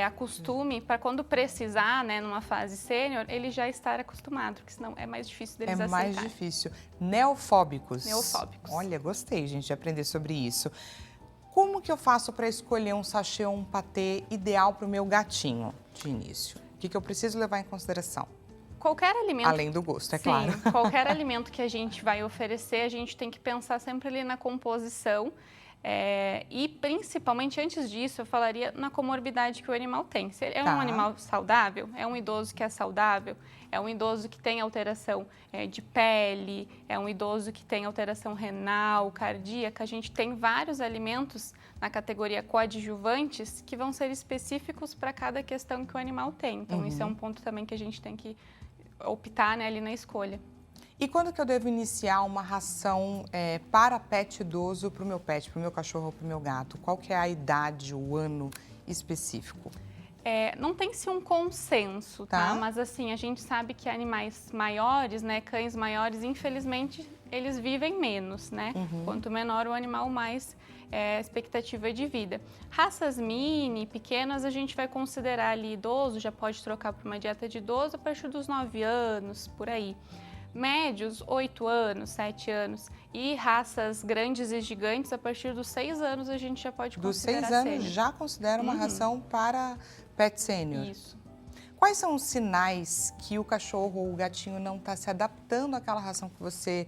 C: acostume, para quando precisar, né, numa fase sênior, ele já estar acostumado, porque senão é mais difícil deles aceitarem.
A: É mais difícil. Neofóbicos.
C: Neofóbicos.
A: Olha, gostei, gente, de aprender sobre isso. Como que eu faço para escolher um sachê ou um patê ideal para o meu gatinho de início? O que eu preciso levar em consideração?
C: Qualquer alimento...
A: Além do gosto, é
C: Sim,
A: claro.
C: Qualquer alimento que a gente vai oferecer, a gente tem que pensar sempre ali na composição e, principalmente, antes disso, eu falaria na comorbidade que o animal tem. Se é um animal saudável, é um idoso que é saudável, é um idoso que tem alteração de pele, é um idoso que tem alteração renal, cardíaca, a gente tem vários alimentos na categoria coadjuvantes que vão ser específicos para cada questão que o animal tem. Então, isso é um ponto também que a gente tem que optar, né, ali na escolha.
A: E quando que eu devo iniciar uma ração para pet idoso para o meu pet, para o meu cachorro ou para o meu gato? Qual que é a idade, o ano específico?
C: Não tem-se um consenso, tá? Mas assim, a gente sabe que animais maiores, né, cães maiores, infelizmente, eles vivem menos, né? Quanto menor o animal, mais expectativa de vida. Raças mini, pequenas, a gente vai considerar ali idoso, já pode trocar para uma dieta de idoso a partir dos 9 anos, por aí. Médios, 8 anos, 7 anos. E raças grandes e gigantes, a partir dos 6 anos a gente já pode considerar
A: dos 6 anos
C: sênior.
A: já considera uma ração para pet sênior?
C: Isso.
A: quais são os sinais que o cachorro ou o gatinho não está se adaptando àquela ração que você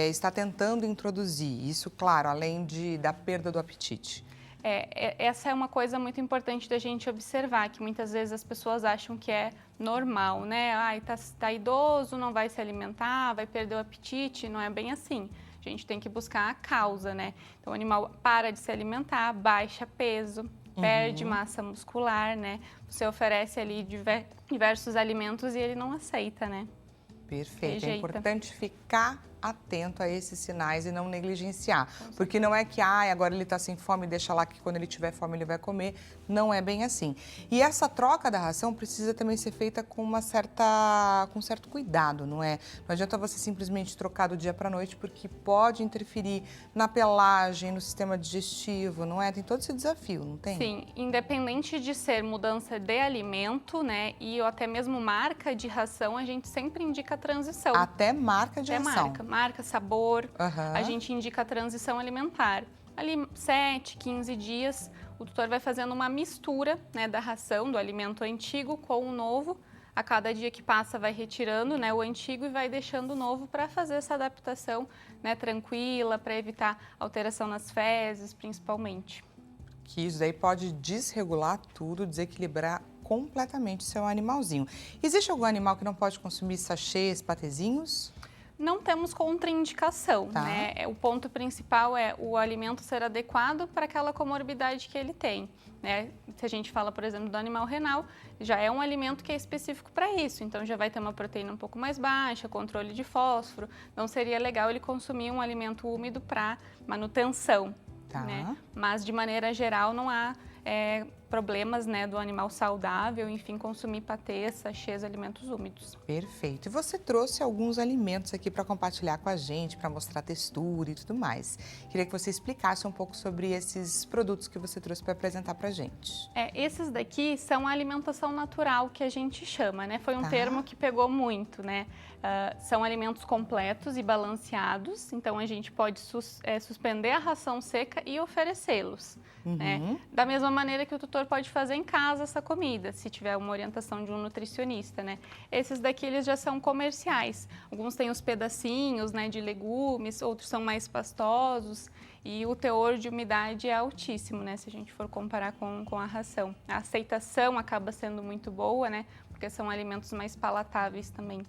A: está tentando introduzir? Isso, claro, além da perda do apetite.
C: Essa é uma coisa muito importante da gente observar, que muitas vezes as pessoas acham que é normal, né? Ai, tá idoso, não vai se alimentar, vai perder o apetite, não é bem assim. A gente tem que buscar a causa, né? Então, o animal para de se alimentar, baixa peso, perde massa muscular, né? Você oferece ali diversos alimentos e ele não aceita, né?
A: Perfeito.
C: Rejeita.
A: É importante ficar atento a esses sinais e não negligenciar. Porque não é que, agora ele está sem fome, deixa lá que quando ele tiver fome ele vai comer. Não é bem assim. E essa troca da ração precisa também ser feita com um certo cuidado, não é? Não adianta você simplesmente trocar do dia para a noite, porque pode interferir na pelagem, no sistema digestivo, não é? Tem todo esse desafio, não tem?
C: Sim, independente de ser mudança de alimento, né, e até mesmo marca de ração, a gente sempre indica a transição.
A: Até marca de ração.
C: Marca, sabor, a gente indica a transição alimentar. Ali 7, 15 dias, o tutor vai fazendo uma mistura, né, da ração, do alimento antigo com o novo. A cada dia que passa vai retirando, né, o antigo e vai deixando o novo para fazer essa adaptação, né, tranquila, para evitar alteração nas fezes, principalmente.
A: Que isso daí pode desregular tudo, desequilibrar completamente o seu animalzinho. Existe algum animal que não pode consumir sachês, patezinhos?
C: Não temos contraindicação, né? O ponto principal é o alimento ser adequado para aquela comorbidade que ele tem, né? Se a gente fala, por exemplo, do animal renal, já é um alimento que é específico para isso, então já vai ter uma proteína um pouco mais baixa, controle de fósforo, não seria legal ele consumir um alimento úmido para manutenção, né? Mas, de maneira geral, não há problemas, né, do animal saudável, enfim, consumir patês, sachês, alimentos úmidos.
A: Perfeito. E você trouxe alguns alimentos aqui para compartilhar com a gente, para mostrar a textura e tudo mais. Queria que você explicasse um pouco sobre esses produtos que você trouxe para apresentar para a gente.
C: Esses daqui são a alimentação natural que a gente chama, né? Foi um termo que pegou muito, né? São alimentos completos e balanceados, então a gente pode suspender a ração seca e oferecê-los, né? Da mesma maneira que o tutor pode fazer em casa essa comida, se tiver uma orientação de um nutricionista, né? Esses daqui eles já são comerciais. Alguns têm os pedacinhos, né, de legumes, outros são mais pastosos e o teor de umidade é altíssimo, né, se a gente for comparar com a ração. A aceitação acaba sendo muito boa, né, porque são alimentos mais palatáveis também.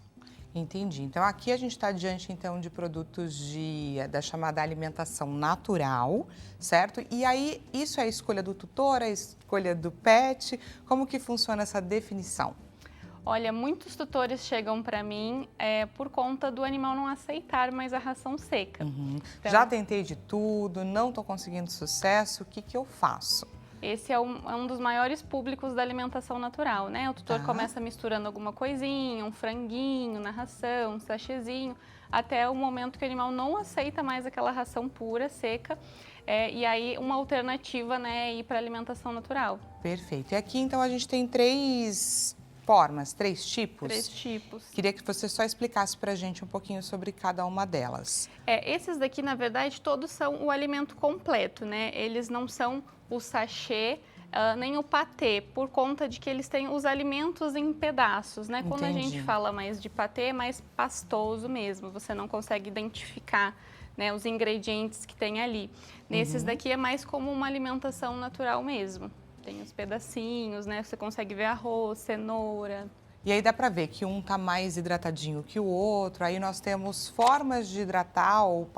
A: Entendi. Então, aqui a gente está diante, então, de produtos da chamada alimentação natural, certo? E aí, isso é a escolha do tutor, a escolha do pet? Como que funciona essa definição?
C: Olha, muitos tutores chegam para mim por conta do animal não aceitar mais a ração seca.
A: Então, já tentei de tudo, não estou conseguindo sucesso, o que que eu faço?
C: Esse é um dos maiores públicos da alimentação natural, né? O tutor começa misturando alguma coisinha, um franguinho na ração, um sachêzinho, até o momento que o animal não aceita mais aquela ração pura, seca, e aí uma alternativa, né, é ir para a alimentação natural.
A: Perfeito. E aqui, então, a gente tem três formas, três tipos?
C: Três tipos.
A: Queria que você só explicasse para a gente um pouquinho sobre cada uma delas.
C: Esses daqui, na verdade, todos são o alimento completo, né? Eles não são o sachê, nem o patê, por conta de que eles têm os alimentos em pedaços, né? Quando a gente fala mais de patê, é mais pastoso mesmo, você não consegue identificar, né, os ingredientes que tem ali. Nesses daqui é mais como uma alimentação natural mesmo. Tem os pedacinhos, né? Você consegue ver arroz, cenoura.
A: E aí dá para ver que um tá mais hidratadinho que o outro. Aí nós temos formas de hidratar, ou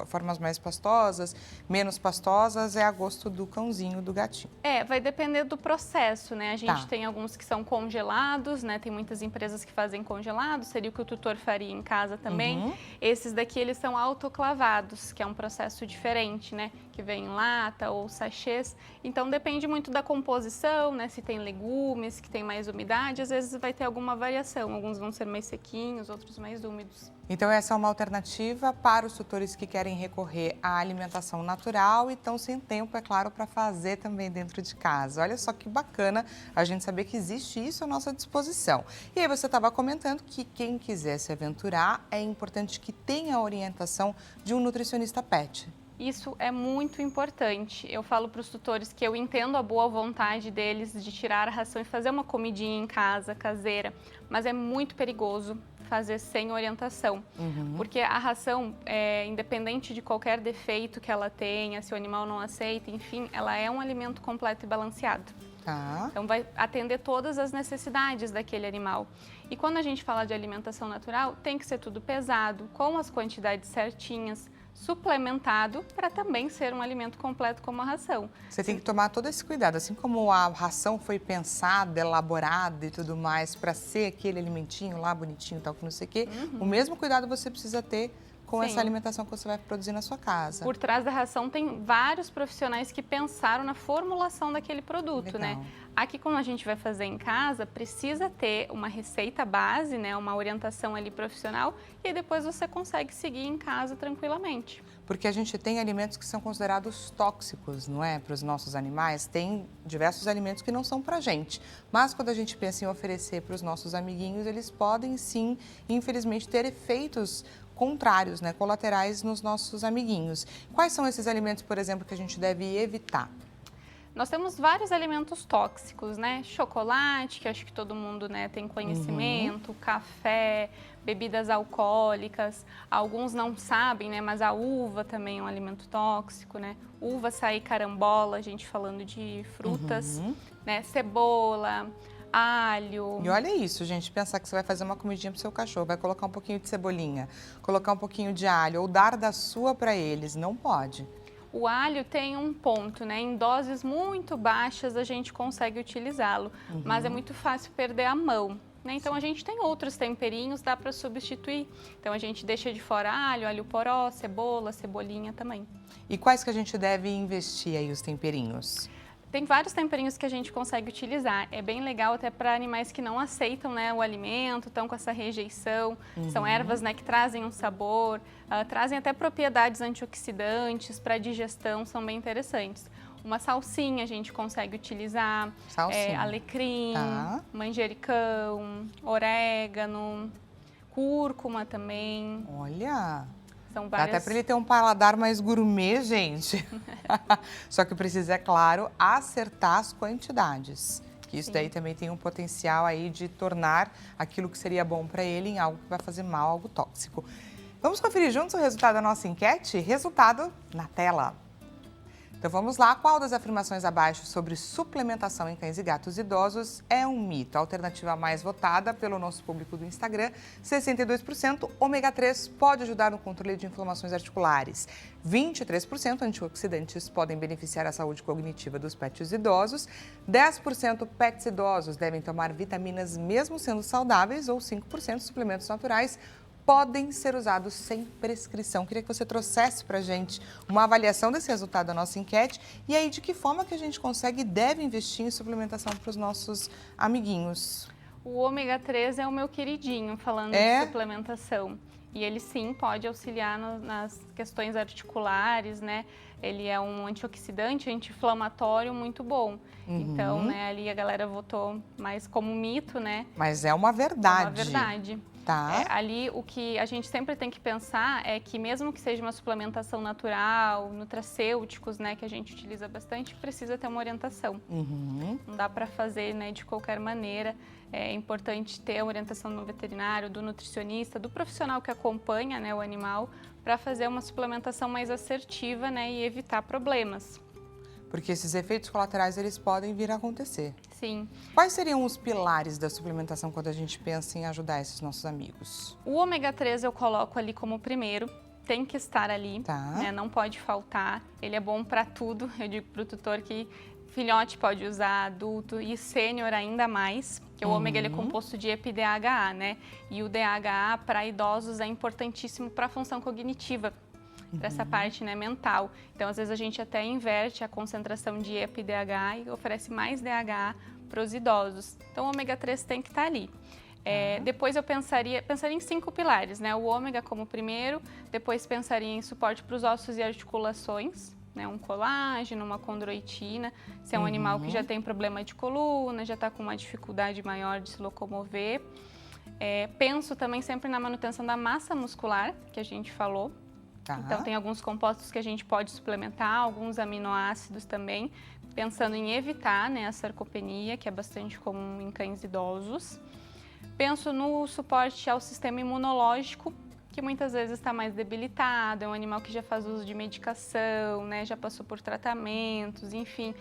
A: formas mais pastosas, menos pastosas, é a gosto do cãozinho, do gatinho.
C: Vai depender do processo, né? A gente tem alguns que são congelados, né? Tem muitas empresas que fazem congelados, seria o que o tutor faria em casa também. Esses daqui, eles são autoclavados, que é um processo diferente, né? Que vem em lata ou sachês. Então, depende muito da composição, né? Se tem legumes, que tem mais umidade, às vezes vai ter alguma variação. Alguns vão ser mais sequinhos, outros mais úmidos.
A: Então, essa é uma alternativa para os tutores que querem recorrer à alimentação natural e estão sem tempo, é claro, para fazer também dentro de casa. Olha só que bacana a gente saber que existe isso à nossa disposição. E aí você estava comentando que quem quiser se aventurar, é importante que tenha a orientação de um nutricionista pet.
C: Isso é muito importante. Eu falo para os tutores que eu entendo a boa vontade deles de tirar a ração e fazer uma comidinha em casa, caseira, mas é muito perigoso fazer sem orientação, porque a ração, independente de qualquer defeito que ela tenha, se o animal não aceita, enfim, ela é um alimento completo e balanceado.
A: Tá.
C: Então, vai atender todas as necessidades daquele animal. E quando a gente fala de alimentação natural, tem que ser tudo pesado, com as quantidades certinhas, suplementado para também ser um alimento completo como a ração.
A: Você tem que tomar todo esse cuidado, assim como a ração foi pensada, elaborada e tudo mais para ser aquele alimentinho lá bonitinho, tal que não sei o quê, o mesmo cuidado você precisa ter com essa alimentação que você vai produzir na sua casa.
C: Por trás da ração tem vários profissionais que pensaram na formulação daquele produto, né? Aqui, quando a gente vai fazer em casa, precisa ter uma receita base, né? Uma orientação ali profissional e depois você consegue seguir em casa tranquilamente.
A: Porque a gente tem alimentos que são considerados tóxicos, não é? Para os nossos animais. Tem diversos alimentos que não são para a gente. Mas quando a gente pensa em oferecer para os nossos amiguinhos, eles podem sim, infelizmente, ter efeitos contrários, né? Colaterais nos nossos amiguinhos. Quais são esses alimentos, por exemplo, que a gente deve evitar?
C: Nós temos vários alimentos tóxicos, né? Chocolate, que acho que todo mundo, né, tem conhecimento, café, bebidas alcoólicas. Alguns não sabem, né, mas a uva também é um alimento tóxico, né? Uva, açaí, carambola, a gente falando de frutas, né? Cebola, alho.
A: E olha isso, gente, pensar que você vai fazer uma comidinha pro seu cachorro, vai colocar um pouquinho de cebolinha, colocar um pouquinho de alho ou dar da sua para eles, não pode.
C: O alho tem um ponto, né? Em doses muito baixas a gente consegue utilizá-lo, mas é muito fácil perder a mão, né? Então a gente tem outros temperinhos, dá para substituir. Então a gente deixa de fora alho, alho poró, cebola, cebolinha também.
A: E quais que a gente deve investir aí os temperinhos?
C: Tem vários temperinhos que a gente consegue utilizar. É bem legal até para animais que não aceitam, né, o alimento, estão com essa rejeição. São ervas, né, que trazem um sabor, trazem até propriedades antioxidantes para digestão, são bem interessantes. Uma salsinha a gente consegue utilizar, alecrim, manjericão, orégano, cúrcuma também.
A: Olha!
C: São várias...
A: Dá até para ele ter um paladar mais gourmet, gente. Só que precisa, é claro, acertar as quantidades. Que isso daí também tem um potencial aí de tornar aquilo que seria bom para ele em algo que vai fazer mal, algo tóxico. Vamos conferir juntos o resultado da nossa enquete? Resultado na tela. Então vamos lá, qual das afirmações abaixo sobre suplementação em cães e gatos idosos é um mito? A alternativa mais votada pelo nosso público do Instagram, 62%, ômega 3 pode ajudar no controle de inflamações articulares. 23% antioxidantes podem beneficiar a saúde cognitiva dos pets idosos. 10% pets idosos devem tomar vitaminas mesmo sendo saudáveis ou 5% suplementos naturais podem ser usados sem prescrição. Queria que você trouxesse para a gente uma avaliação desse resultado da nossa enquete e aí de que forma que a gente consegue e deve investir em suplementação para os nossos amiguinhos.
C: O ômega 3 é o meu queridinho, falando de suplementação. E ele sim pode auxiliar nas questões articulares, né? Ele é um antioxidante, anti-inflamatório muito bom. Então, né, ali a galera votou mais como mito, né?
A: Mas é uma verdade.
C: É uma verdade.
A: Tá.
C: Ali o que a gente sempre tem que pensar é que mesmo que seja uma suplementação natural, nutracêuticos, né, que a gente utiliza bastante, precisa ter uma orientação. Não dá para fazer, né, de qualquer maneira. É importante ter a orientação do veterinário, do nutricionista, do profissional que acompanha, né, o animal, para fazer uma suplementação mais assertiva, né, e evitar problemas.
A: Porque esses efeitos colaterais, eles podem vir a acontecer.
C: Sim.
A: Quais seriam os pilares da suplementação quando a gente pensa em ajudar esses nossos amigos?
C: O ômega 3 eu coloco ali como primeiro, tem que estar ali, né? Não pode faltar. Ele é bom para tudo. Eu digo para o tutor que filhote pode usar, adulto e sênior ainda mais, que o ômega ele é composto de EPA-DHA, né? E o DHA para idosos é importantíssimo para a função cognitiva. Para essa parte, né, mental. Então, às vezes, a gente até inverte a concentração de EPA e DHA e oferece mais DHA para os idosos. Então, o ômega 3 tem que estar ali. Depois eu pensaria em 5 pilares, né? O ômega como primeiro, depois pensaria em suporte para os ossos e articulações, né? Um colágeno, uma condroitina. Se é um animal que já tem problema de coluna, já está com uma dificuldade maior de se locomover. Penso também sempre na manutenção da massa muscular, que a gente falou.
A: Tá.
C: Então, tem alguns compostos que a gente pode suplementar, alguns aminoácidos também, pensando em evitar, né, a sarcopenia, que é bastante comum em cães idosos. Penso no suporte ao sistema imunológico, que muitas vezes está mais debilitado, é um animal que já faz uso de medicação, né, já passou por tratamentos, enfim,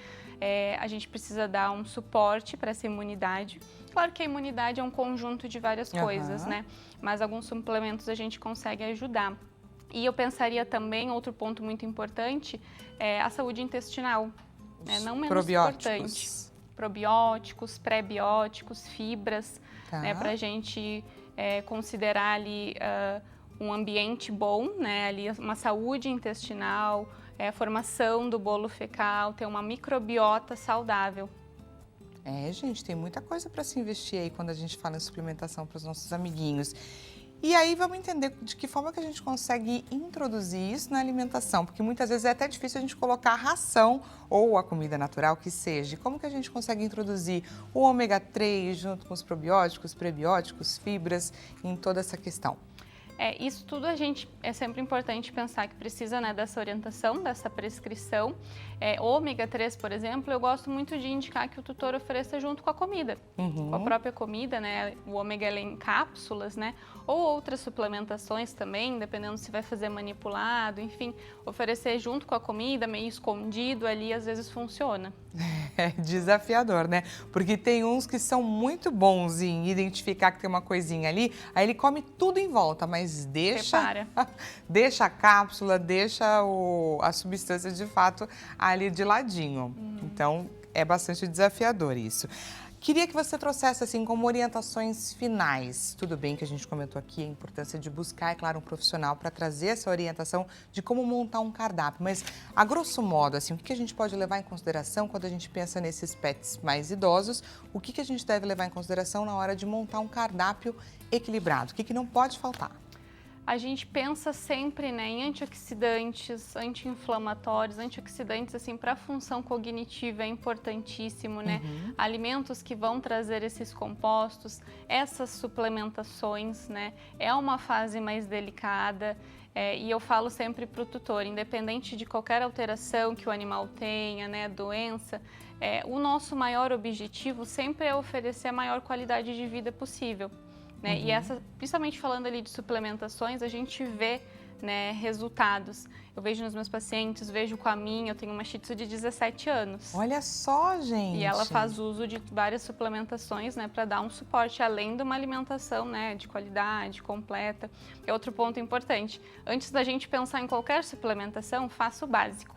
C: a gente precisa dar um suporte para essa imunidade. Claro que a imunidade é um conjunto de várias coisas, né, mas alguns suplementos a gente consegue ajudar. E eu pensaria também, outro ponto muito importante, é a saúde intestinal, né, não menos importante. Probióticos, pré-bióticos, fibras, né, para a gente considerar ali um ambiente bom, né, ali uma saúde intestinal, a formação do bolo fecal, ter uma microbiota saudável.
A: Gente, tem muita coisa para se investir aí quando a gente fala em suplementação para os nossos amiguinhos. E aí vamos entender de que forma que a gente consegue introduzir isso na alimentação, porque muitas vezes é até difícil a gente colocar a ração ou a comida natural que seja. Como que a gente consegue introduzir o ômega 3 junto com os probióticos, prebióticos, fibras em toda essa questão?
C: Isso tudo é sempre importante pensar que precisa, né, dessa orientação, dessa prescrição. Ômega 3, por exemplo, eu gosto muito de indicar que o tutor ofereça junto com a comida. Com a própria comida, né, o ômega é em cápsulas, né, ou outras suplementações também, dependendo se vai fazer manipulado, enfim, oferecer junto com a comida, meio escondido ali, às vezes funciona.
A: É desafiador, né? Porque tem uns que são muito bons em identificar que tem uma coisinha ali, aí ele come tudo em volta, mas deixa a cápsula, deixa a substância de fato ali de ladinho. Então, é bastante desafiador isso. Queria que você trouxesse, assim, como orientações finais. Tudo bem que a gente comentou aqui a importância de buscar, é claro, um profissional para trazer essa orientação de como montar um cardápio. Mas, a grosso modo, assim, o que a gente pode levar em consideração quando a gente pensa nesses pets mais idosos? O que a gente deve levar em consideração na hora de montar um cardápio equilibrado? O que não pode faltar?
C: A gente pensa sempre, né, em antioxidantes, anti-inflamatórios, antioxidantes assim para a função cognitiva é importantíssimo, né? Alimentos que vão trazer esses compostos, essas suplementações, né? É uma fase mais delicada. E eu falo sempre para o tutor, independente de qualquer alteração que o animal tenha, né, doença, o nosso maior objetivo sempre é oferecer a maior qualidade de vida possível. Né? E principalmente falando ali de suplementações, a gente vê, né, resultados. Eu vejo nos meus pacientes, vejo com a minha, eu tenho uma Shih Tzu de 17 anos.
A: Olha só, gente!
C: E ela faz uso de várias suplementações, né, para dar um suporte, além de uma alimentação, né, de qualidade, completa. É outro ponto importante. Antes da gente pensar em qualquer suplementação, faça o básico.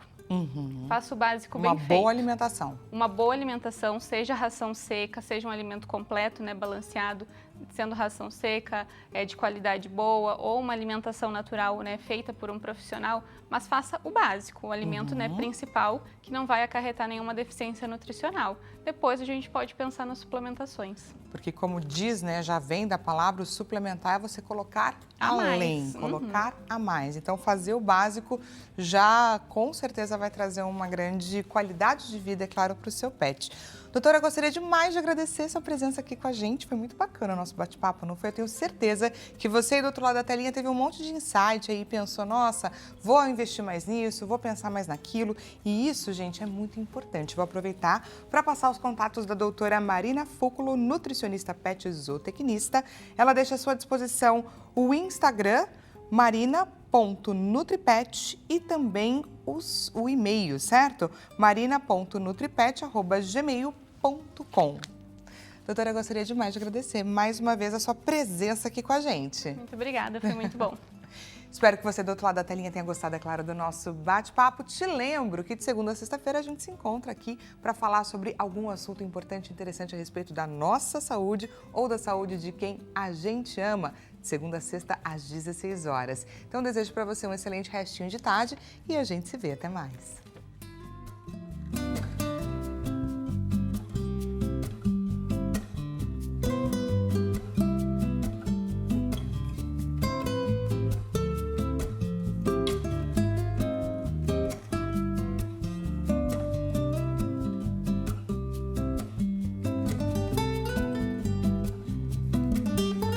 C: Faça o básico bem feito.
A: Uma boa alimentação.
C: Uma boa alimentação, seja ração seca, seja um alimento completo, né, balanceado, sendo ração seca, de qualidade boa, ou uma alimentação natural, né, feita por um profissional, mas faça o básico, o alimento, né, principal, que não vai acarretar nenhuma deficiência nutricional. Depois a gente pode pensar nas suplementações.
A: Porque como diz, né, já vem da palavra, o suplementar é você colocar além, colocar a mais. Então, fazer o básico já com certeza vai trazer uma grande qualidade de vida, é claro, para o seu pet. Doutora, eu gostaria demais de agradecer sua presença aqui com a gente. Foi muito bacana o nosso bate-papo, não foi? Eu tenho certeza que você aí do outro lado da telinha teve um monte de insight aí, pensou, nossa, vou investir mais nisso, vou pensar mais naquilo. E isso, gente, é muito importante. Vou aproveitar para passar os contatos da doutora Marina Fúculo, nutricionista pet zootecnista. Ela deixa à sua disposição o Instagram, marina.nutripet e também o e-mail, certo? marina.nutripet@gmail.com. Doutora, eu gostaria demais de agradecer mais uma vez a sua presença aqui com a gente.
C: Muito obrigada, foi muito bom.
A: Espero que você do outro lado da telinha tenha gostado, é claro, do nosso bate-papo. Te lembro que de segunda a sexta-feira a gente se encontra aqui para falar sobre algum assunto importante e interessante a respeito da nossa saúde ou da saúde de quem a gente ama. De segunda a sexta às 16 horas. Então, desejo para você um excelente restinho de tarde e a gente se vê. Até mais.